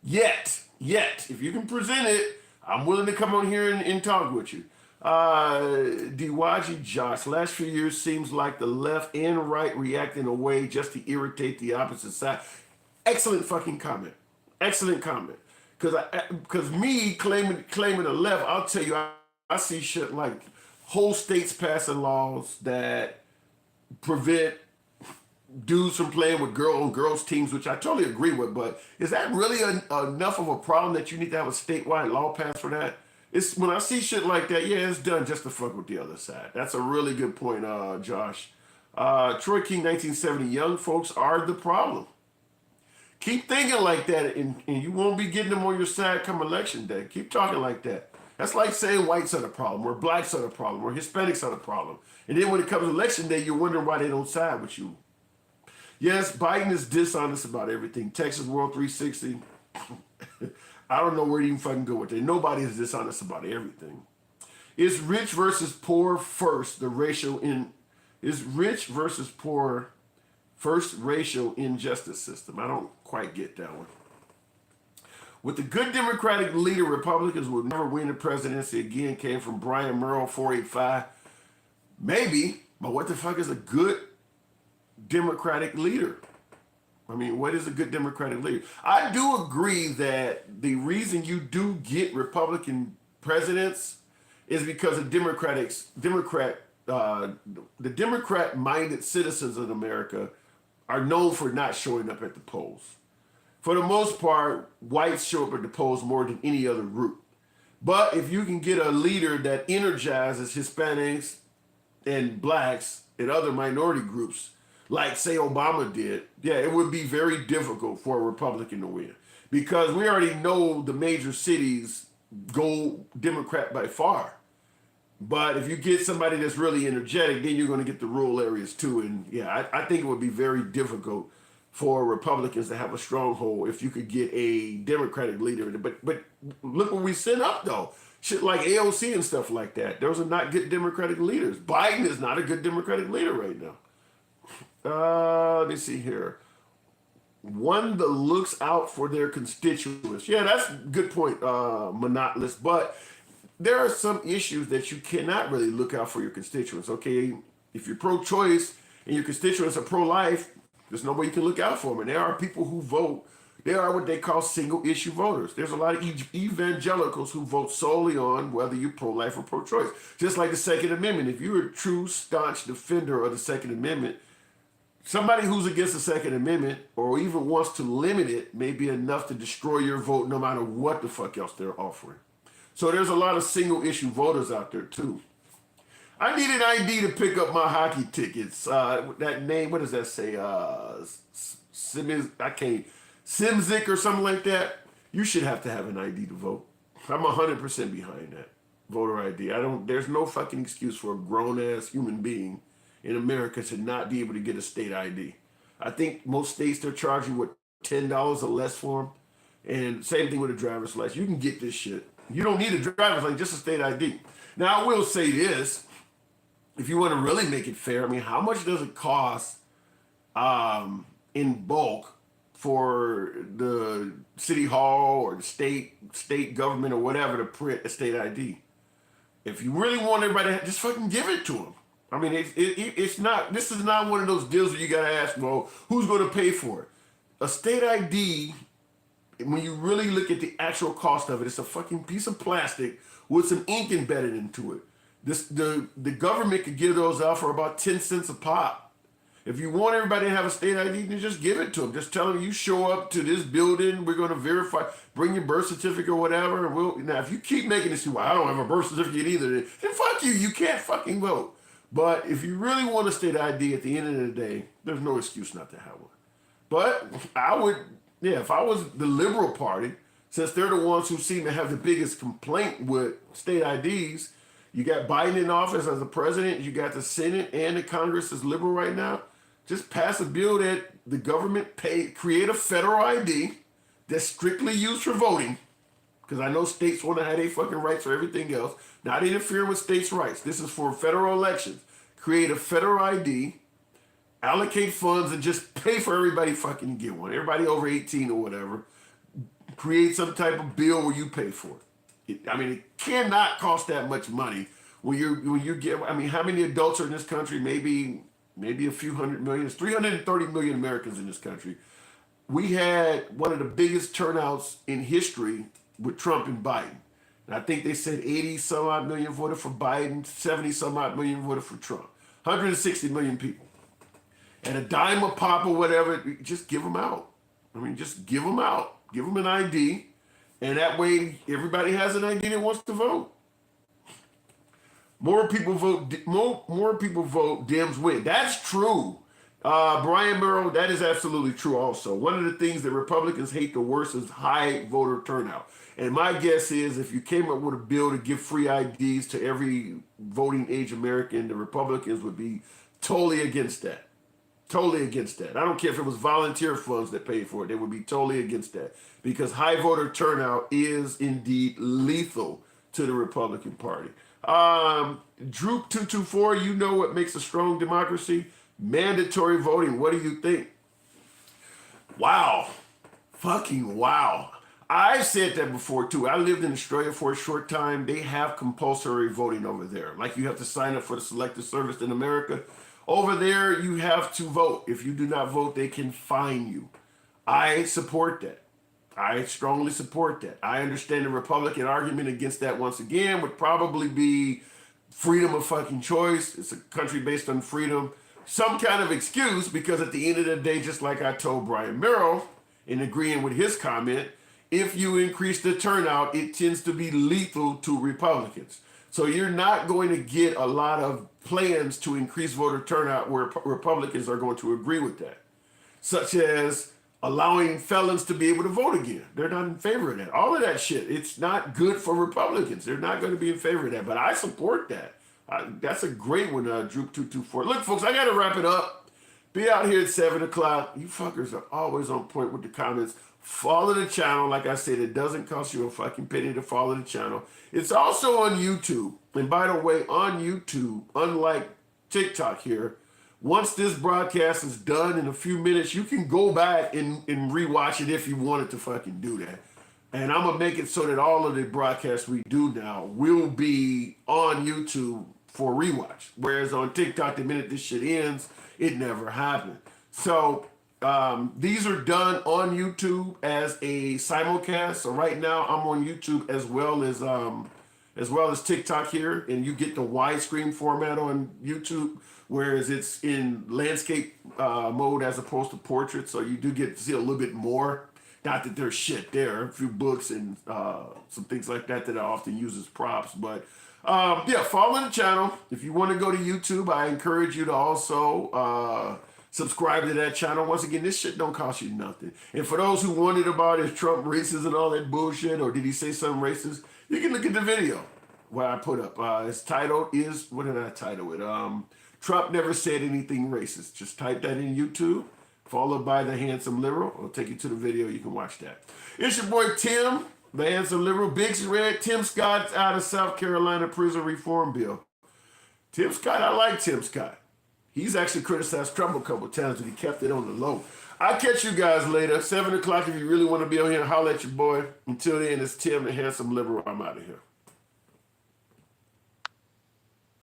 Yet. If you can present it, I'm willing to come on here and talk with you. Diwaji Josh, last few years seems like the left and right react in a way just to irritate the opposite side. Excellent fucking comment. Excellent comment. Because me claiming the left, I'll tell you, I see shit like whole states passing laws that prevent dudes from playing with girls teams, which I totally agree with, but is that really enough of a problem that you need to have a statewide law passed for that? It's when I see shit like that, yeah, it's done just to fuck with the other side. That's a really good point, Josh. Troy King, 1970, young folks are the problem. Keep thinking like that, and you won't be getting them on your side come election day. Keep talking like that. That's like saying whites are the problem, or blacks are the problem, or Hispanics are the problem. And then when it comes to election day, you're wondering why they don't side with you. Yes, Biden is dishonest about everything. Texas World 360. I don't know where to even fucking go with it. Nobody is dishonest about everything. Is rich versus poor first the racial in? Is rich versus poor first racial injustice system? I don't quite get that one. With the good Democratic leader, Republicans will never win the presidency again. Came from Brian Merle, 485. Maybe, but what the fuck is a good Democratic leader? I mean, what is a good Democratic leader? I do agree that the reason you do get Republican presidents is because of the Democrat-minded citizens of America are known for not showing up at the polls. For the most part, whites show up at the polls more than any other group. But if you can get a leader that energizes Hispanics and blacks and other minority groups, like say Obama did, yeah, it would be very difficult for a Republican to win. Because we already know the major cities go Democrat by far. But if you get somebody that's really energetic, then you're going to get the rural areas too. And yeah, I think it would be very difficult for Republicans to have a stronghold if you could get a Democratic leader. But look what we set up though. Shit like AOC and stuff like that. Those are not good Democratic leaders. Biden is not a good Democratic leader right now. Let me see here. One that looks out for their constituents. Yeah, that's a good point, monotonous. But there are some issues that you cannot really look out for your constituents. Okay, if you're pro-choice and your constituents are pro-life, there's no way you can look out for them. And there are people who vote. There are what they call single-issue voters. There's a lot of evangelicals who vote solely on whether you're pro-life or pro-choice. Just like the Second Amendment. If you're a true, staunch defender of the Second Amendment, somebody who's against the Second Amendment or even wants to limit it may be enough to destroy your vote no matter what the fuck else they're offering. So there's a lot of single-issue voters out there too. I need an ID to pick up my hockey tickets. That name, what does that say? Simzik or something like that. You should have to have an ID to vote. I'm 100% behind that voter ID. There's no fucking excuse for a grown-ass human being in America to not be able to get a state ID. I think most states, they're charging, what, $10 or less for them? And same thing with a driver's license. You can get this shit. You don't need a driver's license, just a state ID. Now, I will say this. If you want to really make it fair, I mean, how much does it cost in bulk for the city hall or the state government or whatever to print a state ID? If you really want everybody to just fucking give it to them. I mean, it's not, this is not one of those deals where you got to ask, well, who's going to pay for it? A state ID, when you really look at the actual cost of it, it's a fucking piece of plastic with some ink embedded into it. The government could give those out for about 10 cents a pop. If you want everybody to have a state ID, then just give it to them. Just tell them you show up to this building. We're going to verify, bring your birth certificate or whatever. Now, if you keep making this, well, I don't have a birth certificate either, then fuck you. You can't fucking vote. But if you really want a state ID at the end of the day, there's no excuse not to have one. But I would, if I was the Liberal Party, since they're the ones who seem to have the biggest complaint with state IDs, you got Biden in office as the president, you got the Senate and the Congress is liberal right now. Just pass a bill that the government create a federal ID that's strictly used for voting. Because I know states want to have their fucking rights for everything else. Not interfering with states' rights. This is for federal elections. Create a federal ID, allocate funds, and just pay for everybody fucking to get one. Everybody over 18 or whatever. Create some type of bill where you pay for it. It cannot cost that much money when you get. How many adults are in this country? Maybe a few hundred million. There's 330 million Americans in this country. We had one of the biggest turnouts in history with Trump and Biden. And I think they said 80 some odd million voted for Biden, 70 some odd million voted for Trump. 160 million people. And a dime a pop or whatever, just give them out. Just give them out. Give them an ID. And that way, everybody has an ID that wants to vote. More people vote. More people vote. Dems win. That's true. Brian Murrow, that is absolutely true. Also, one of the things that Republicans hate the worst is high voter turnout. And my guess is, if you came up with a bill to give free IDs to every voting age American, the Republicans would be totally against that. Totally against that. I don't care if it was volunteer funds that paid for it. They would be totally against that because high voter turnout is indeed lethal to the Republican Party. Droop224, you know what makes a strong democracy? Mandatory voting. What do you think? Wow. Fucking wow. I said that before too. I lived in Australia for a short time. They have compulsory voting over there. Like you have to sign up for the Selective Service in America. Over there, you have to vote. If you do not vote, they can fine you. I support that. I strongly support that. I understand the Republican argument against that once again would probably be freedom of fucking choice. It's a country based on freedom. Some kind of excuse because at the end of the day, just like I told Brian Murrow in agreeing with his comment, if you increase the turnout, it tends to be lethal to Republicans. So you're not going to get a lot of plans to increase voter turnout where Republicans are going to agree with that, such as allowing felons to be able to vote again. They're not in favor of that. All of that shit, it's not good for Republicans. They're not going to be in favor of that, but I support that. That's a great one, Droop224. Look, folks, I got to wrap it up. Be out here at 7 o'clock. You fuckers are always on point with the comments. Follow the channel. Like I said, it doesn't cost you a fucking penny to follow the channel. It's also on YouTube. And by the way, on YouTube, unlike TikTok here, once this broadcast is done in a few minutes, you can go back and rewatch it if you wanted to fucking do that. And I'm going to make it so that all of the broadcasts we do now will be on YouTube for rewatch. Whereas on TikTok, the minute this shit ends, it never happened. So these are done on YouTube as a simulcast. So right now I'm on YouTube as well as TikTok here, and you get the widescreen format on YouTube, whereas it's in landscape mode as opposed to portrait. So you do get to see a little bit more. Not that there's shit there, a few books and some things like that I often use as props. But yeah, follow the channel. If you want to go to YouTube, I encourage you to also subscribe to that channel. Once again, this shit don't cost you nothing. And for those who wondered about is Trump racist and all that bullshit, or did he say something racist, you can look at the video what I put up. It's titled what did I title it? Trump never said anything racist. Just type that in YouTube, followed by the Handsome Liberal. I'll take you to the video. You can watch that. It's your boy Tim, the Handsome Liberal. Big Red. Tim Scott's out of South Carolina prison reform bill. Tim Scott, I like Tim Scott. He's actually criticized Trump a couple of times, but he kept it on the low. I'll catch you guys later. 7 o'clock if you really want to be on here. Holler at your boy. Until then, it's Tim, the Handsome Liberal. I'm out of here.